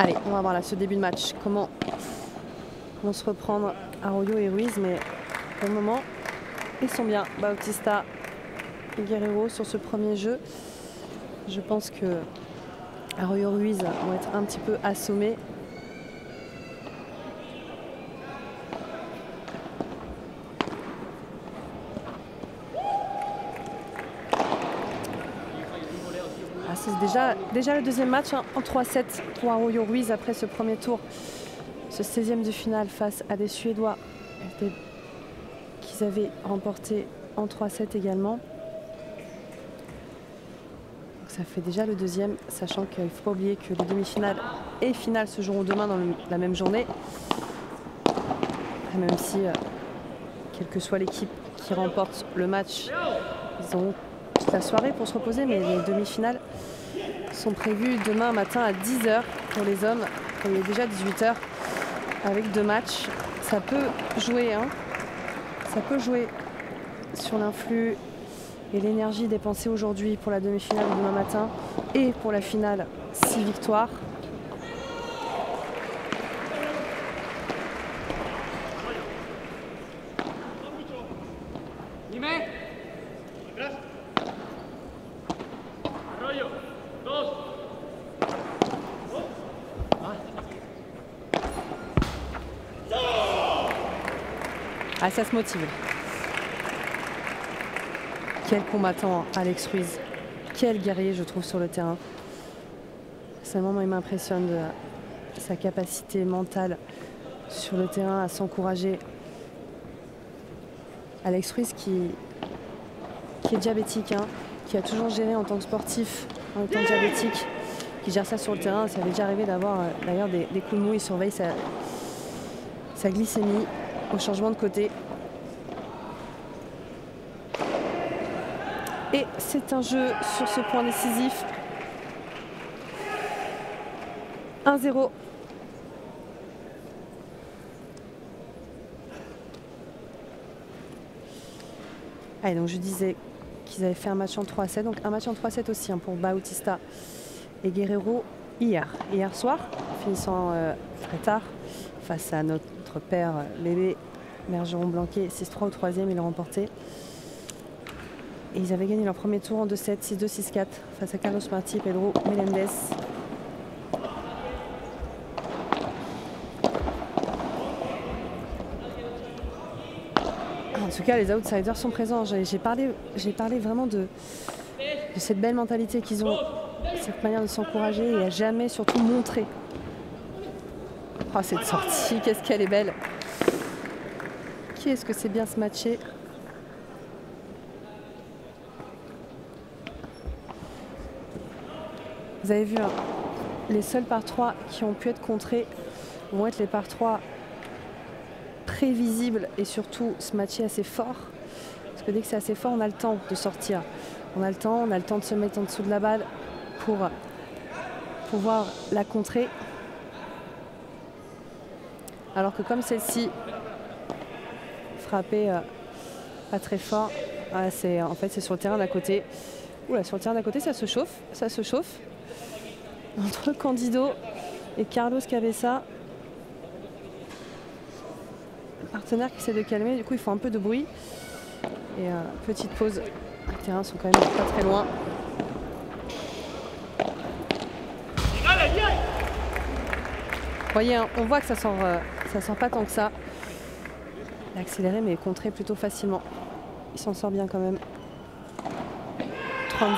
Allez, on va voir là ce début de match. Comment vont se reprendre Arroyo et Ruiz, mais pour le moment, ils sont bien. Bautista et Guerrero sur ce premier jeu. Je pense que Arroyo et Ruiz vont être un petit peu assommés. C'est déjà le deuxième match hein, en 3-7 pour Arroyo Ruiz après ce premier tour. Ce 16e de finale face à des Suédois qu'ils avaient remporté en 3-7 également. Donc ça fait déjà le deuxième, sachant qu'il ne faut pas oublier que les demi-finales et finales se joueront demain dans la même journée. Même si, quelle que soit l'équipe qui remporte le match, ils auront toute la soirée pour se reposer, mais les demi-finales sont prévues demain matin à 10 h pour les hommes. Il est déjà 18 h avec 2 matchs. Ça peut jouer, hein. Ça peut jouer sur l'influx et l'énergie dépensée aujourd'hui pour la demi-finale demain matin et pour la finale 6 victoires. Ah, ça se motive. Quel combattant, Alex Ruiz. Quel guerrier, je trouve, sur le terrain. Seulement, il m'impressionne de sa capacité mentale sur le terrain à s'encourager. Alex Ruiz qui est diabétique, hein, qui a toujours géré en tant que sportif, en étant diabétique, qui gère ça sur le terrain. Ça avait déjà arrivé d'avoir d'ailleurs des coups de mou. Il surveille sa glycémie au changement de côté. Et c'est un jeu sur ce point décisif. 1-0. Allez, donc je disais qu'ils avaient fait un match en 3-7. Donc un match en 3-7 aussi pour Bautista et Guerrero hier soir, finissant très tard face à notre père bébé Bergeron-Blanquet, 6-3 au troisième, ils l'ont remporté. Et ils avaient gagné leur premier tour en 2-7, 6-2, 6-4 face à Carlos Martí et Pedro Melendez. En tout cas, les outsiders sont présents. J'ai parlé vraiment de cette belle mentalité qu'ils ont, cette manière de s'encourager et à jamais surtout montrer. Oh, cette sortie, qu'est-ce qu'elle est belle. Qui est-ce que c'est bien se matcher? Vous avez vu, hein, les seuls par 3 qui ont pu être contrés vont être les par 3 prévisibles et surtout se matcher assez fort. Parce que dès que c'est assez fort, on a le temps de sortir. On a le temps de se mettre en dessous de la balle pour pouvoir la contrer. Alors que comme celle-ci, frappée pas très fort, en fait c'est sur le terrain d'à côté. Oula, sur le terrain d'à côté, ça se chauffe. Entre Candido et Carlos Cabeza. Le partenaire qui essaie de calmer, du coup ils font un peu de bruit. Et petite pause. Les terrains sont quand même pas très loin. Vous voyez, hein, on voit que ça sort pas tant que ça. Il a accéléré mais contré plutôt facilement. Il s'en sort bien quand même. 30-0.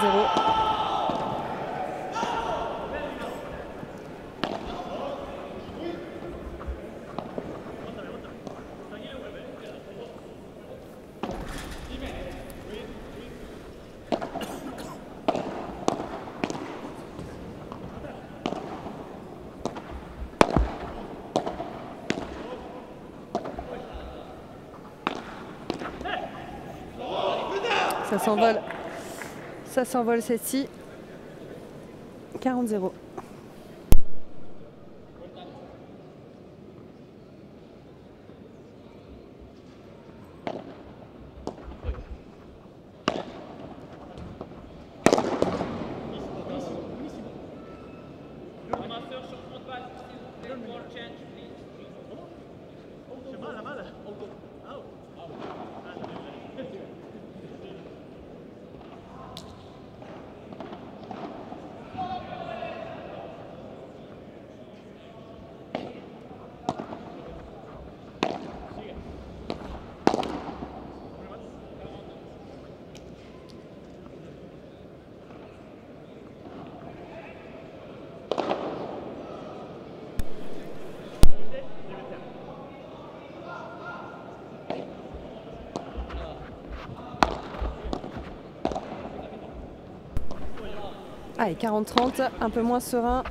Ça s'envole celle-ci. 40-0. Allez, 40-30, un peu moins serein.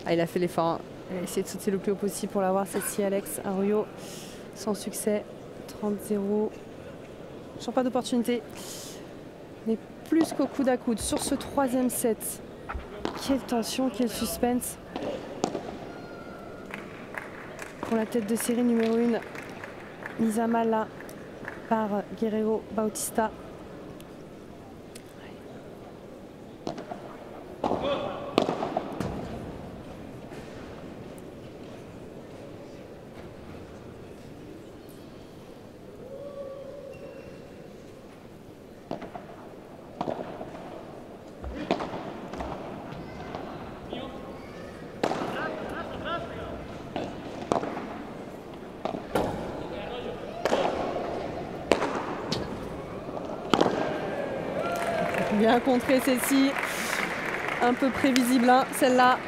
Ah, il a fait l'effort. Hein. Il a essayé de sauter le plus haut possible pour l'avoir. Celle-ci, Alex Arroyo, sans succès. 30-0. Toujours pas d'opportunité. Mais plus qu'au coude à coude sur ce troisième set. Quelle tension, quel suspense. Pour la tête de série numéro 1, mise à mal là par Guerrero Bautista. Bien contré celle-ci, un peu prévisible hein, celle-là,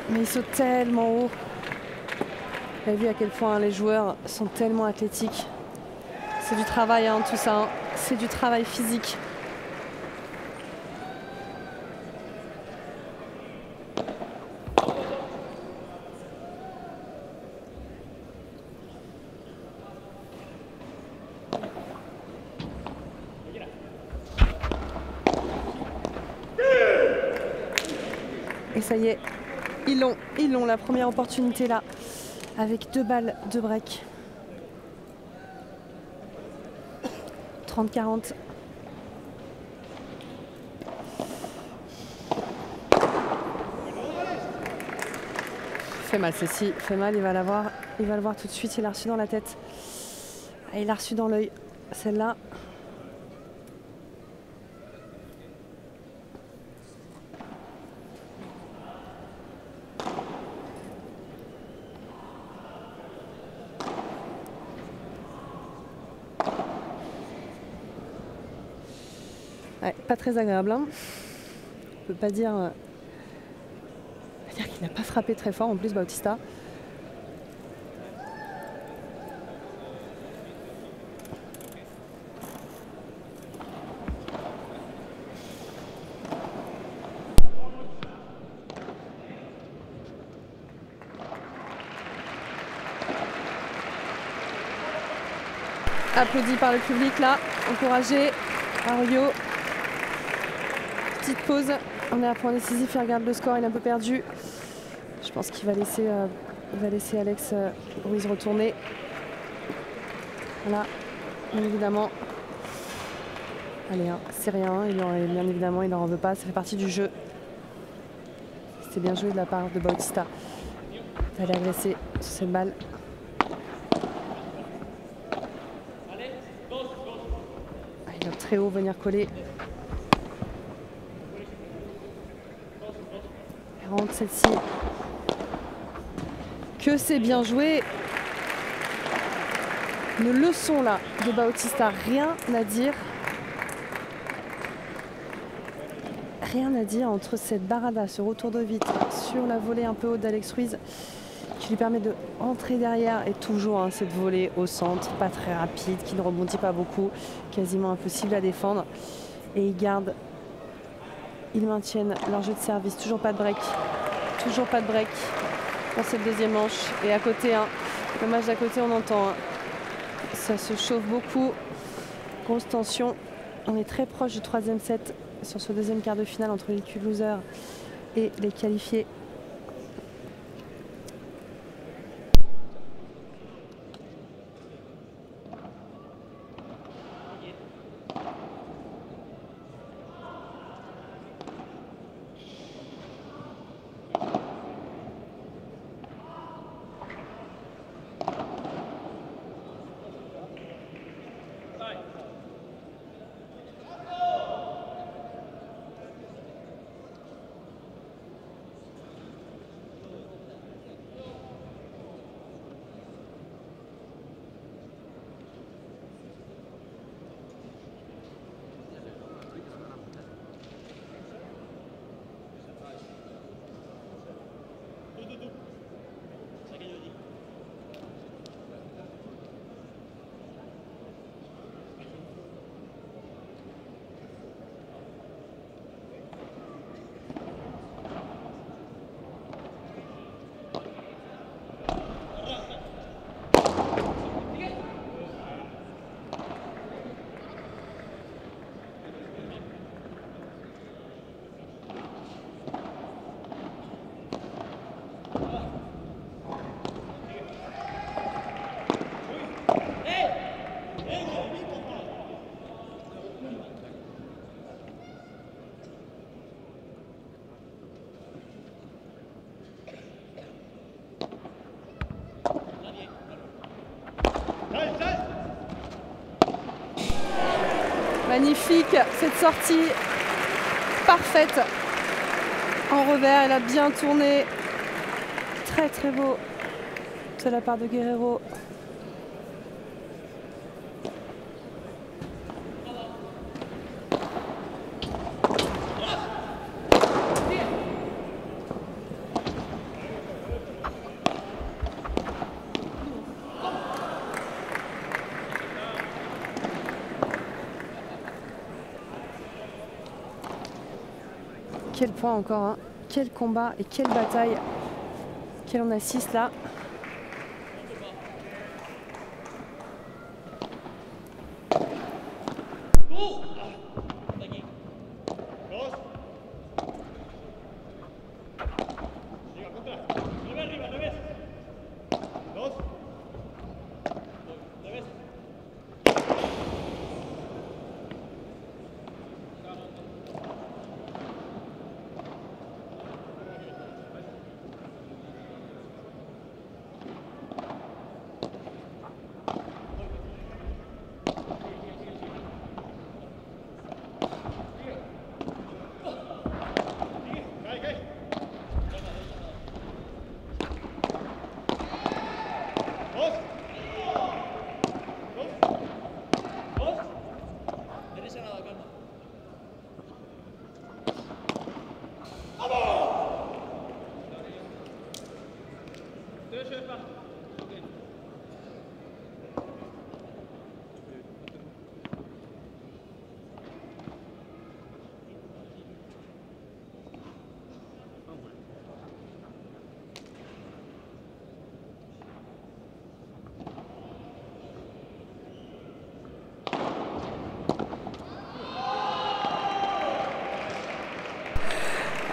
mais il saute tellement haut. Vous avez vu à quel point les joueurs sont tellement athlétiques. C'est du travail hein, tout ça, hein. C'est du travail physique. Et ça y est, ils l'ont la première opportunité là, avec 2 balles de break. 30-40. Fait mal ceci, fait mal, il va le voir tout de suite, il l'a reçu dans la tête. Et il l'a reçu dans l'œil, celle-là. Ouais, pas très agréable. Hein. On peut pas dire, qu'il n'a pas frappé très fort en plus Bautista. Applaudi par le public là, encouragé. Arroyo. Petite pause, on est à point décisif, il regarde le score, il est un peu perdu. Je pense qu'il va laisser Alex Ruiz retourner. Là, bien évidemment. Allez, hein, c'est rien, bien évidemment, il n'en veut pas, ça fait partie du jeu. C'était bien joué de la part de Bautista d'aller agresser sur cette balle. Il va très haut venir coller. Celle-ci. Que c'est bien joué. Une leçon là de Bautista, rien à dire. Rien à dire entre cette barada, ce retour de vite sur la volée un peu haute d'Alex Ruiz qui lui permet de rentrer derrière et toujours hein, cette volée au centre, pas très rapide, qui ne rebondit pas beaucoup, quasiment impossible à défendre. Et ils maintiennent leur jeu de service, toujours pas de break. Toujours pas de break dans cette deuxième manche. Et à côté, hein, le match d'à côté, on entend. Hein, ça se chauffe beaucoup. Grosse tension. On est très proche du troisième set sur ce deuxième quart de finale entre les Q-losers et les qualifiés. Magnifique cette sortie parfaite en revers, elle a bien tourné, très très beau de la part de Guerrero. Quel point encore, hein. Quel combat et quelle bataille qu'elle en assiste là.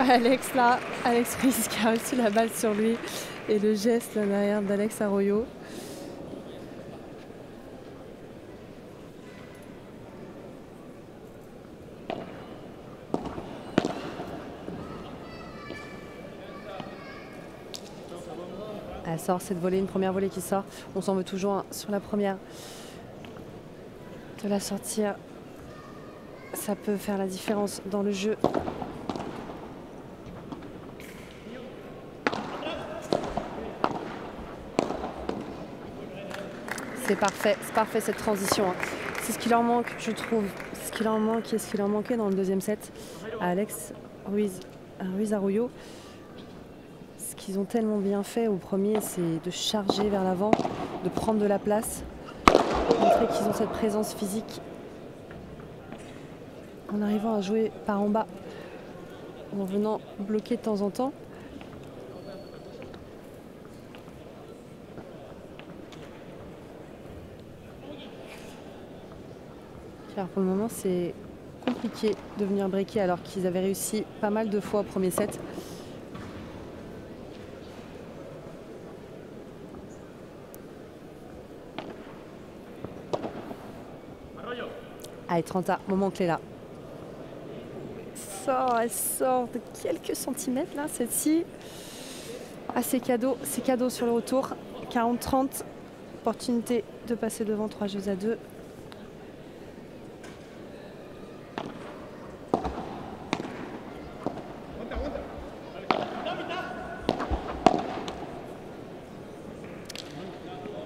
Alex là, Alex Ruiz qui a reçu la balle sur lui et le geste là derrière d'Alex Arroyo. Elle sort cette volée, une première volée qui sort. On s'en veut toujours hein, sur la première. De la sortir, ça peut faire la différence dans le jeu. C'est parfait cette transition. Hein. C'est ce qui leur manque, je trouve. Ce qui leur manque et ce qui leur manquait dans le deuxième set à Alex Ruiz Arroyo. Ce qu'ils ont tellement bien fait au premier, c'est de charger vers l'avant, de prendre de la place, montrer qu'ils ont cette présence physique en arrivant à jouer par en bas, en venant bloquer de temps en temps. Car pour le moment, c'est compliqué de venir breaker alors qu'ils avaient réussi pas mal de fois au premier set. Allez, 30 moment clé là. Elle sort de quelques centimètres là, celle-ci. Ah, c'est cadeau sur le retour. 40-30, opportunité de passer devant 3 jeux à 2.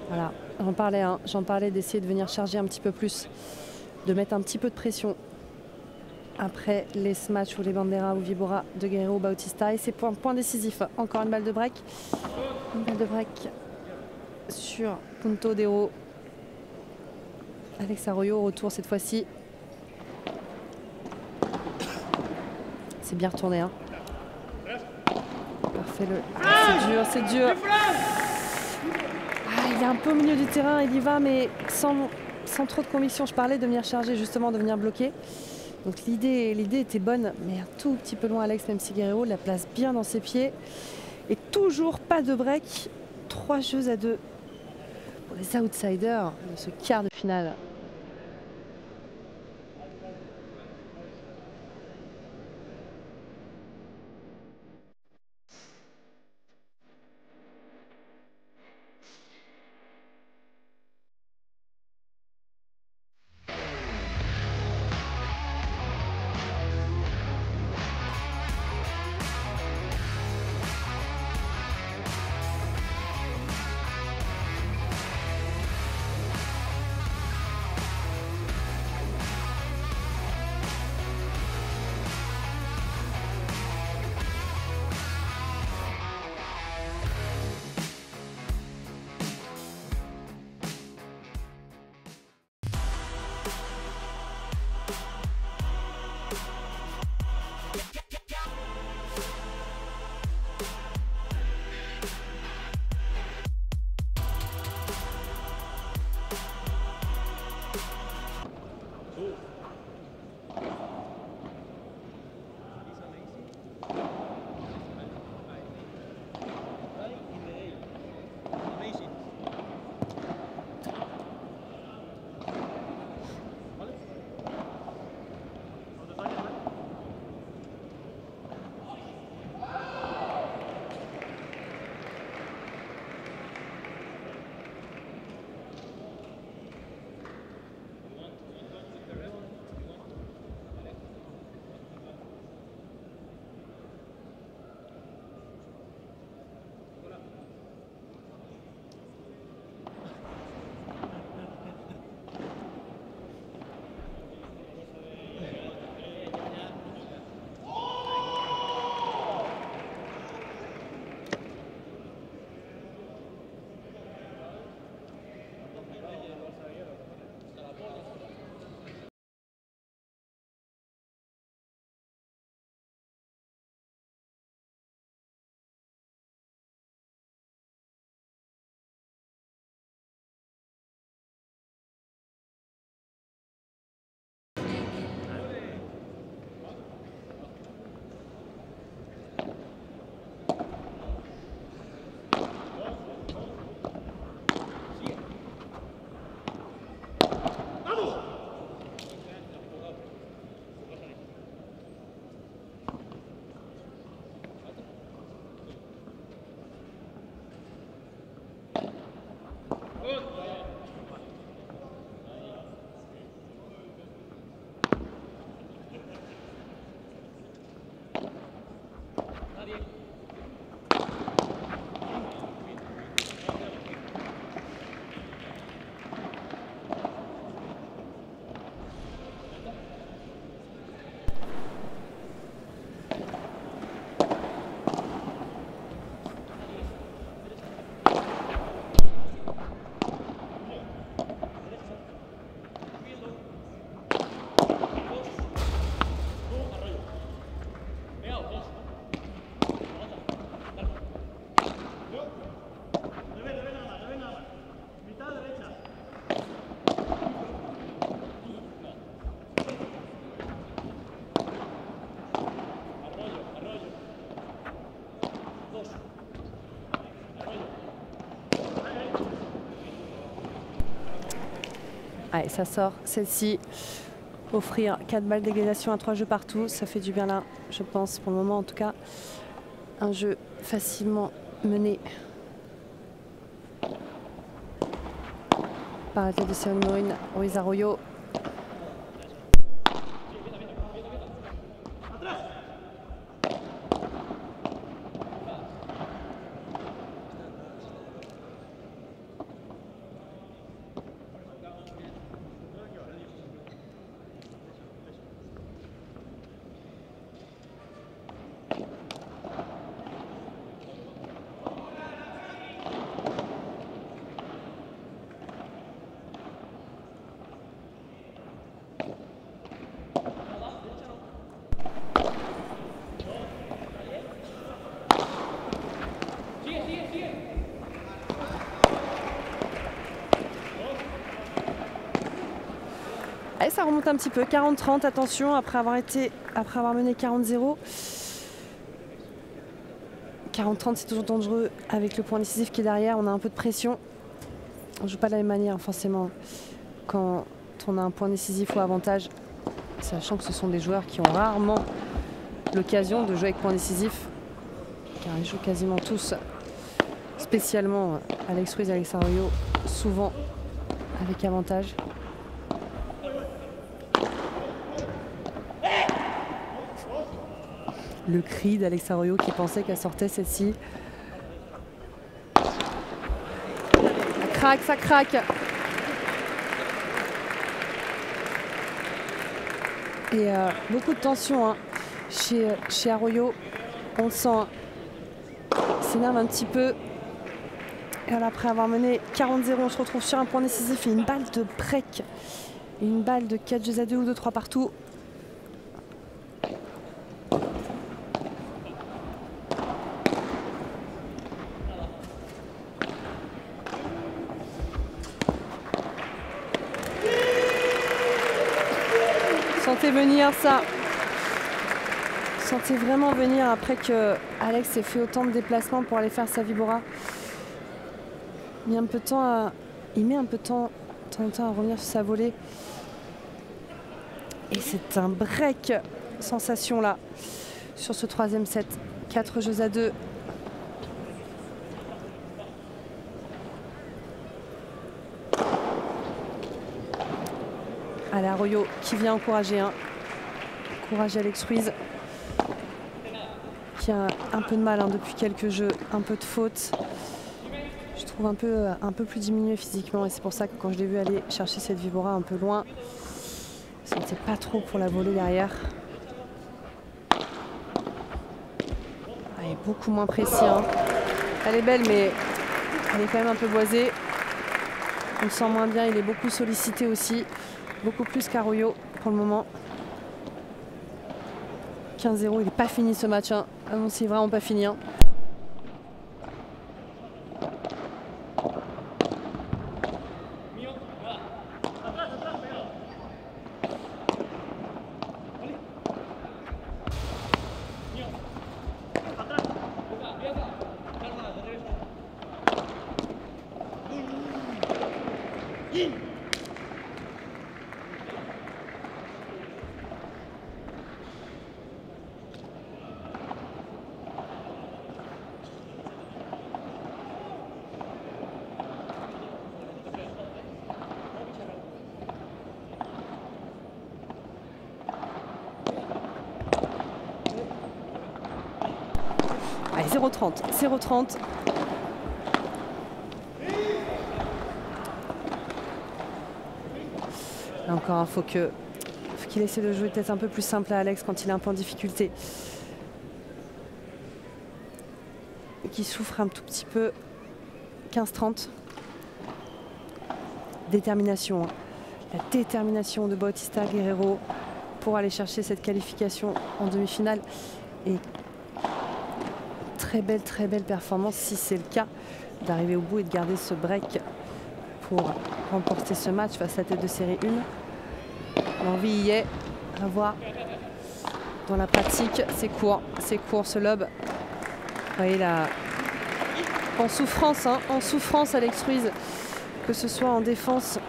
Voilà, j'en parlais d'essayer de venir charger un petit peu plus, de mettre un petit peu de pression après les smash ou les banderas ou vibora de Guerrero Bautista. Et c'est pour un point décisif. Encore une balle de break. Une balle de break sur Punto d'Hero. Alex Arroyo au retour cette fois-ci. C'est bien retourné. Hein. Parfait. C'est dur. Ah, il est un peu au milieu du terrain, il y va, mais sans trop de conviction. Je parlais de venir charger, justement, de venir bloquer. Donc l'idée était bonne, mais un tout petit peu loin Alex, même si Guerrero la place bien dans ses pieds. Et toujours pas de break. 3 jeux à 2 pour les outsiders de ce quart de finale. Allez, ça sort celle-ci. Offrir 4 balles d'égalisation à 3 jeux partout, ça fait du bien là, je pense, pour le moment en tout cas. Un jeu facilement mené par la tête de Cyril Morin, Ruiz Arroyo. Allez, ça remonte un petit peu, 40-30, attention, après avoir mené 40-0. 40-30, c'est toujours dangereux avec le point décisif qui est derrière, on a un peu de pression. On ne joue pas de la même manière, forcément, quand on a un point décisif ou avantage, sachant que ce sont des joueurs qui ont rarement l'occasion de jouer avec point décisif, car ils jouent quasiment tous, spécialement Alex Ruiz et Alex Arroyo, souvent avec avantage. Le cri d'Alex Arroyo qui pensait qu'elle sortait celle-ci. Ça craque, ça craque. Et beaucoup de tension hein, chez Arroyo. On le sent. Hein. Il s'énerve un petit peu. Et alors, après avoir mené 40-0, on se retrouve sur un point décisif et une balle de break. Et une balle de 4-2 ou 2-3 partout. Sentez venir ça. Sentez vraiment venir après que Alex ait fait autant de déplacements pour aller faire sa vibora. Il met un peu de temps à revenir sur sa volée. Et c'est un break sensation là sur ce troisième set. 4-2. Allez, Arroyo qui vient encourager Alex Ruiz qui a un peu de mal hein, depuis quelques jeux, un peu de faute. Je trouve un peu plus diminué physiquement et c'est pour ça que quand je l'ai vu aller chercher cette vibora un peu loin, ça n'était pas trop pour la voler derrière. Elle est beaucoup moins précis. Hein. Elle est belle mais elle est quand même un peu boisée. On le sent moins bien, il est beaucoup sollicité aussi. Beaucoup plus qu'Arroyo pour le moment. 15-0, il n'est pas fini ce match. Hein. Ah non, c'est vraiment pas fini. Hein. Allez, 0-30. Là encore, il faut qu'il essaie de jouer peut-être un peu plus simple à Alex quand il a un point de difficulté. Qui souffre un tout petit peu. 15-30. Détermination. Hein. La détermination de Bautista Guerrero pour aller chercher cette qualification en demi-finale. Et très belle performance, si c'est le cas, d'arriver au bout et de garder ce break pour remporter ce match face à la tête de série 1. L'envie y est, à voir. Dans la pratique, c'est court ce lob. Vous voyez là, en souffrance, hein, Alex Ruiz, que ce soit en défense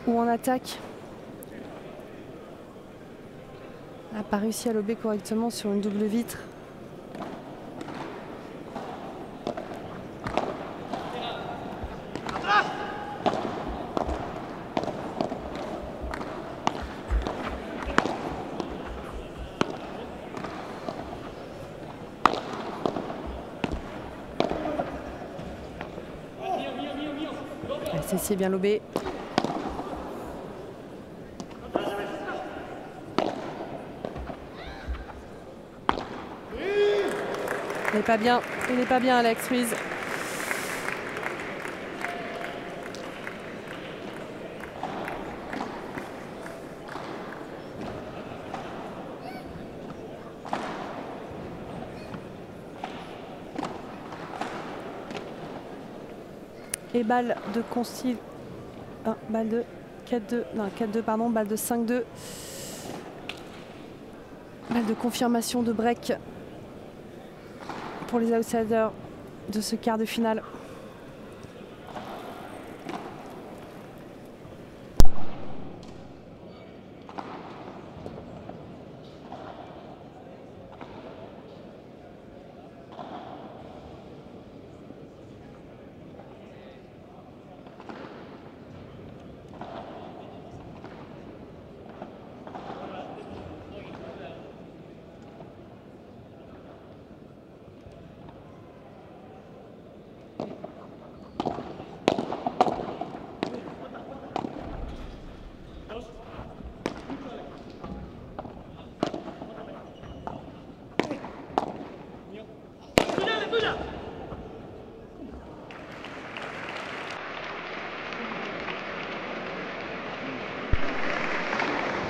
ou en attaque. N'a pas réussi à lober correctement sur une double vitre. C'est bien lobé. Il n'est pas bien. Il n'est pas bien, Alex Ruiz. Et balle de concile. Balle de 4-2. Non, 4-2, pardon. Balle de 5-2. Balle de confirmation de break pour les outsiders de ce quart de finale.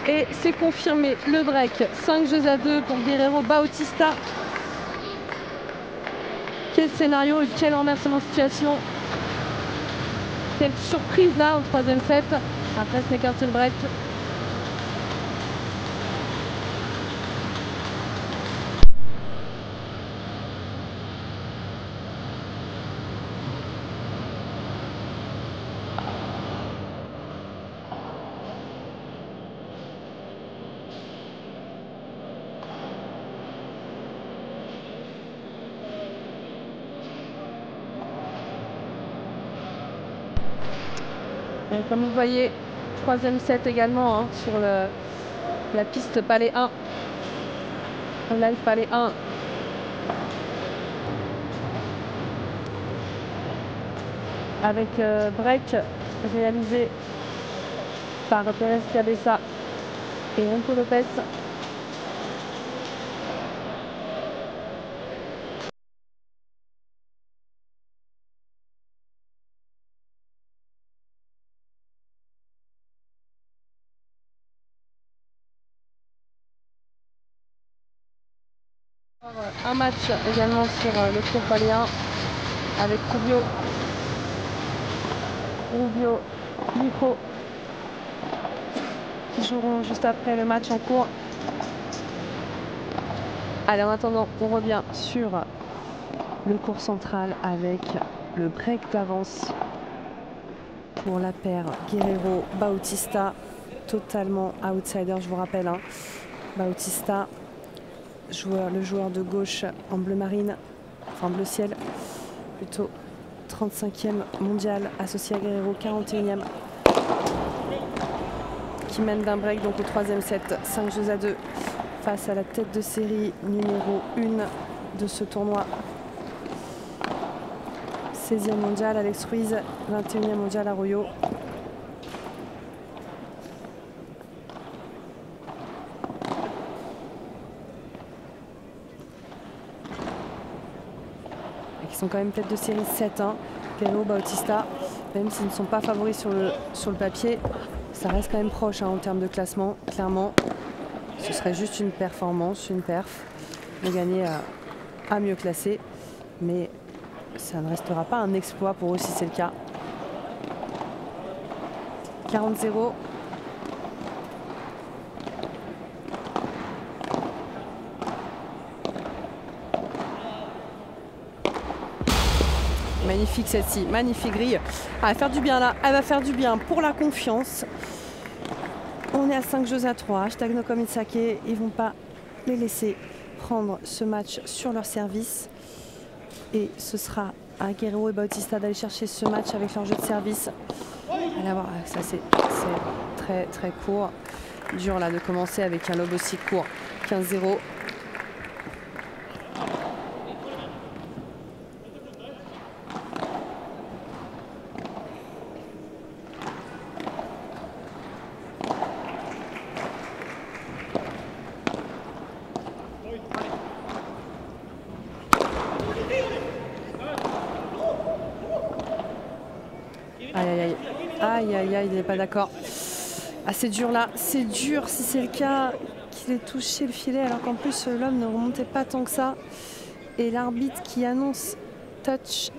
Et c'est confirmé, le break, 5-2 pour Guerrero Bautista. Quel scénario et quel renversement de situation. Quelle surprise là au troisième set. Après ce n'est qu'un seul break. Et comme vous voyez, troisième set également hein, sur la piste Palais 1. Live Palais 1. Avec break réalisé par Pérez Cabeza et Renko Lopez. Un match également sur le tour Palais 1 avec Rubio, Nico qui joueront juste après le match en cours. Allez, en attendant, on revient sur le court central avec le break d'avance pour la paire Guerrero Bautista, totalement outsider, je vous rappelle. Hein. Bautista, le joueur de gauche en bleu marine, enfin bleu ciel, plutôt 35e mondial, associé à Guerrero, 41e, qui mène d'un break donc au troisième set, 5-2 face à la tête de série numéro 1 de ce tournoi. 16e mondial, Alex Ruiz, 21e mondial, Arroyo. Et qui sont quand même tête de série 7-1. Guerrero, Bautista, même s'ils ne sont pas favoris sur le papier, ça reste quand même proche hein, en termes de classement, clairement. Ce serait juste une performance, une perf, de gagner à mieux classer. Mais ça ne restera pas un exploit pour eux si c'est le cas. 40-0. magnifique celle-ci, magnifique grille. Elle va faire du bien là, elle va faire du bien pour la confiance. On est à 5 jeux à 3. Hashtag Nokomisake. Ils ne vont pas les laisser prendre ce match sur leur service. Et ce sera à Guerrero et Bautista d'aller chercher ce match avec leur jeu de service. Allez voir, ça c'est très très court. Dur là de commencer avec un lob aussi court. 15-0. Aïe aïe aïe, aïe aïe aïe, il n'est pas d'accord. Ah c'est dur là, c'est dur si c'est le cas qu'il ait touché le filet alors qu'en plus l'homme ne remontait pas tant que ça. Et l'arbitre qui annonce touch.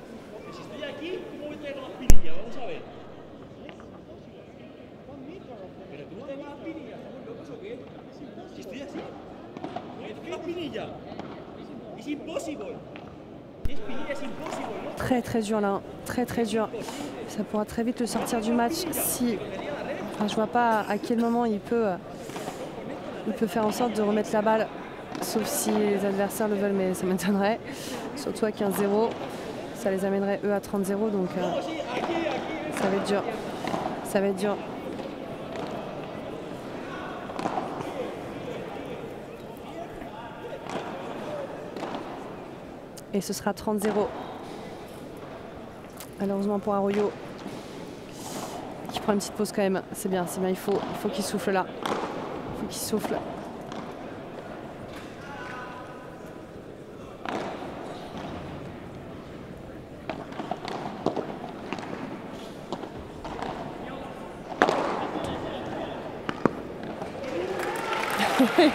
Très très dur là, très très dur. Ça pourra très vite le sortir du match si... Enfin, je vois pas à quel moment il peut faire en sorte de remettre la balle, sauf si les adversaires le veulent, mais ça m'étonnerait. Surtout à 15-0, ça les amènerait eux à 30-0, donc ça va être dur. Ça va être dur. Et ce sera 30-0. Malheureusement pour Arroyo, qui prend une petite pause quand même. C'est bien, il faut qu'il souffle là. Il faut qu'il souffle.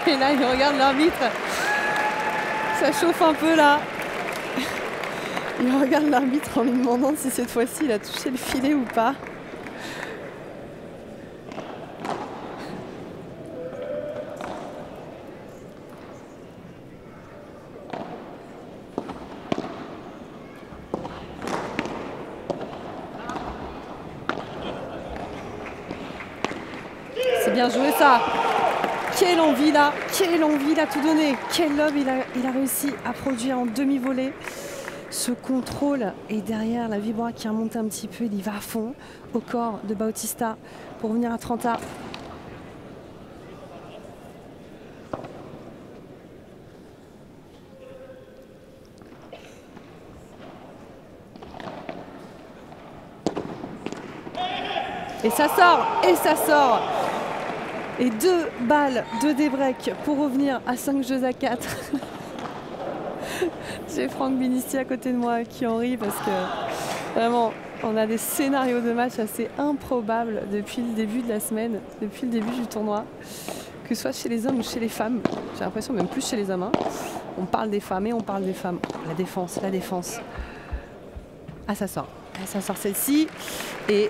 Et là, il regarde l'arbitre. Ça chauffe un peu là. Il regarde l'arbitre en lui demandant si cette fois-ci il a touché le filet ou pas. C'est bien joué ça. Quelle envie là, quelle envie, il a tout donné. Quel lob il a réussi à produire en demi-volée. Ce contrôle et derrière la vibra qui remonte un petit peu, il y va à fond au corps de Bautista pour venir à 30A. Et ça sort, et ça sort. Et 2 balles de débreak pour revenir à 5 jeux à 4. J'ai Franck Binisti à côté de moi qui en rit parce que vraiment on a des scénarios de match assez improbables depuis le début de la semaine, depuis le début du tournoi, que ce soit chez les hommes ou chez les femmes. J'ai l'impression même plus chez les hommes, hein. On parle des femmes et on parle des femmes. La défense, la défense. Ah ça sort celle-ci. Et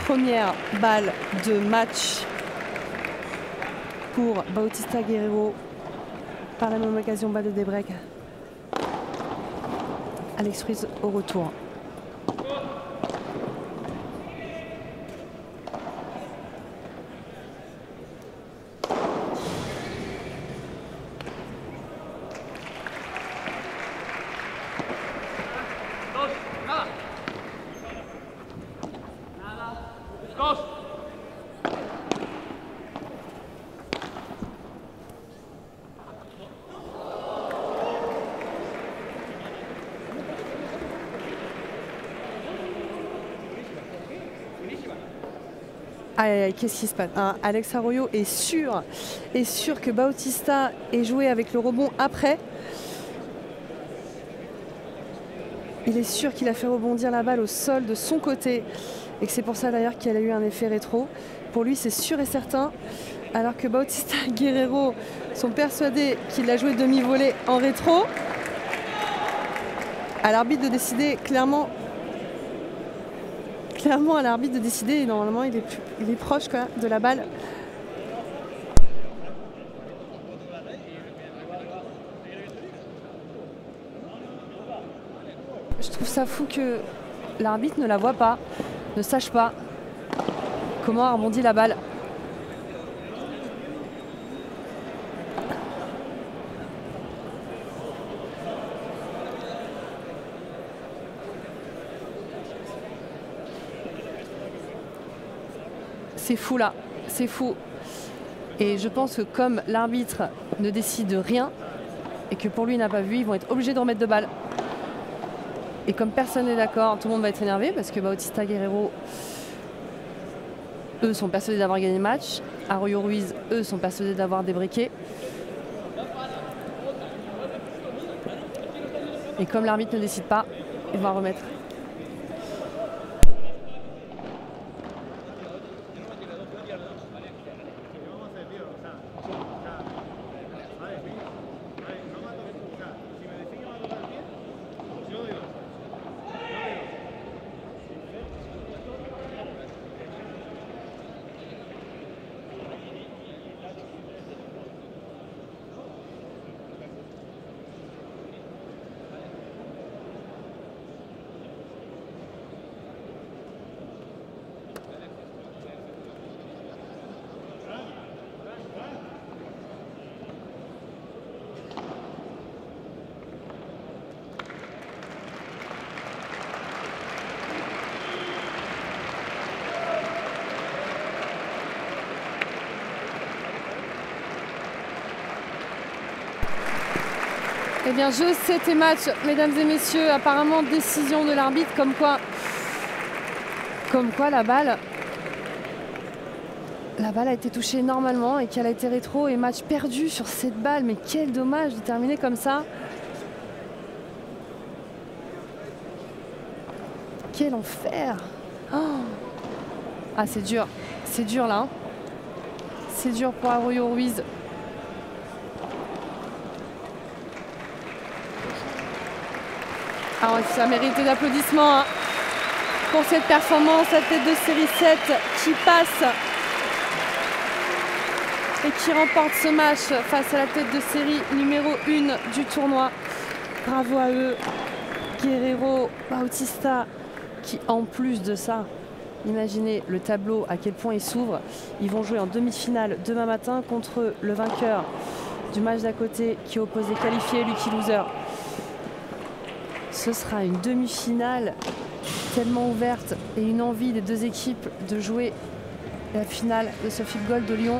première balle de match pour Bautista Guerrero. Par la même occasion, balle de débreak. Alex Ruiz au retour. Qu'est-ce qui se passe, hein? Alex Arroyo est sûr que Bautista est joué avec le rebond après. Il est sûr qu'il a fait rebondir la balle au sol de son côté et que c'est pour ça d'ailleurs qu'elle a eu un effet rétro. Pour lui, c'est sûr et certain. Alors que Bautista et Guerrero sont persuadés qu'il a joué demi-volée en rétro. À l'arbitre de décider clairement à l'arbitre de décider, et normalement il est proche quoi, de la balle. Je trouve ça fou que l'arbitre ne la voit pas, ne sache pas comment a rebondi la balle. C'est fou là, c'est fou. Et je pense que comme l'arbitre ne décide rien et que pour lui il n'a pas vu, ils vont être obligés de remettre de balles. Et comme personne n'est d'accord, tout le monde va être énervé parce que Bautista Guerrero, eux sont persuadés d'avoir gagné le match. Arroyo Ruiz, eux sont persuadés d'avoir débriqué. Et comme l'arbitre ne décide pas, il va remettre. Eh bien, jeu 7 et match, mesdames et messieurs. Apparemment, décision de l'arbitre, comme quoi la balle a été touchée normalement et qu'elle a été rétro et match perdu sur cette balle. Mais quel dommage de terminer comme ça. Quel enfer. Oh. Ah, c'est dur là. Hein. C'est dur pour Arroyo Ruiz. Alors, ça mérite des applaudissements hein, pour cette performance, la tête de série 7 qui passe et qui remporte ce match face à la tête de série numéro 1 du tournoi. Bravo à eux, Guerrero, Bautista, qui en plus de ça, imaginez le tableau à quel point il s'ouvre. Ils vont jouer en demi-finale demain matin contre le vainqueur du match d'à côté qui oppose les qualifiés Lucky Loser. Ce sera une demi-finale tellement ouverte et une envie des deux équipes de jouer la finale de ce FIP Gold de Lyon.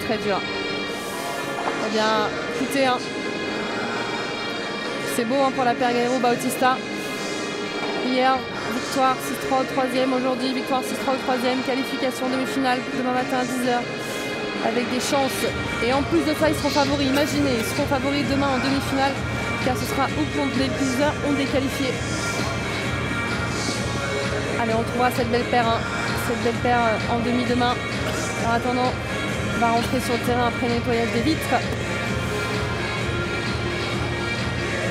Très dur. Eh bien, écoutez, hein, c'est beau hein, pour la paire Guerrero Bautista. Hier, victoire 6-3 au 3e. Aujourd'hui, victoire 6-3 au 3e. Qualification demi-finale demain matin à 10h. Avec des chances. Et en plus de ça, ils seront favoris. Imaginez, ils seront favoris demain en demi-finale. Car ce sera où contre les Loser ont déqualifié. Allez, on trouvera cette belle paire. Hein, cette belle paire en demi demain. En attendant, on va rentrer sur le terrain après nettoyage des vitres.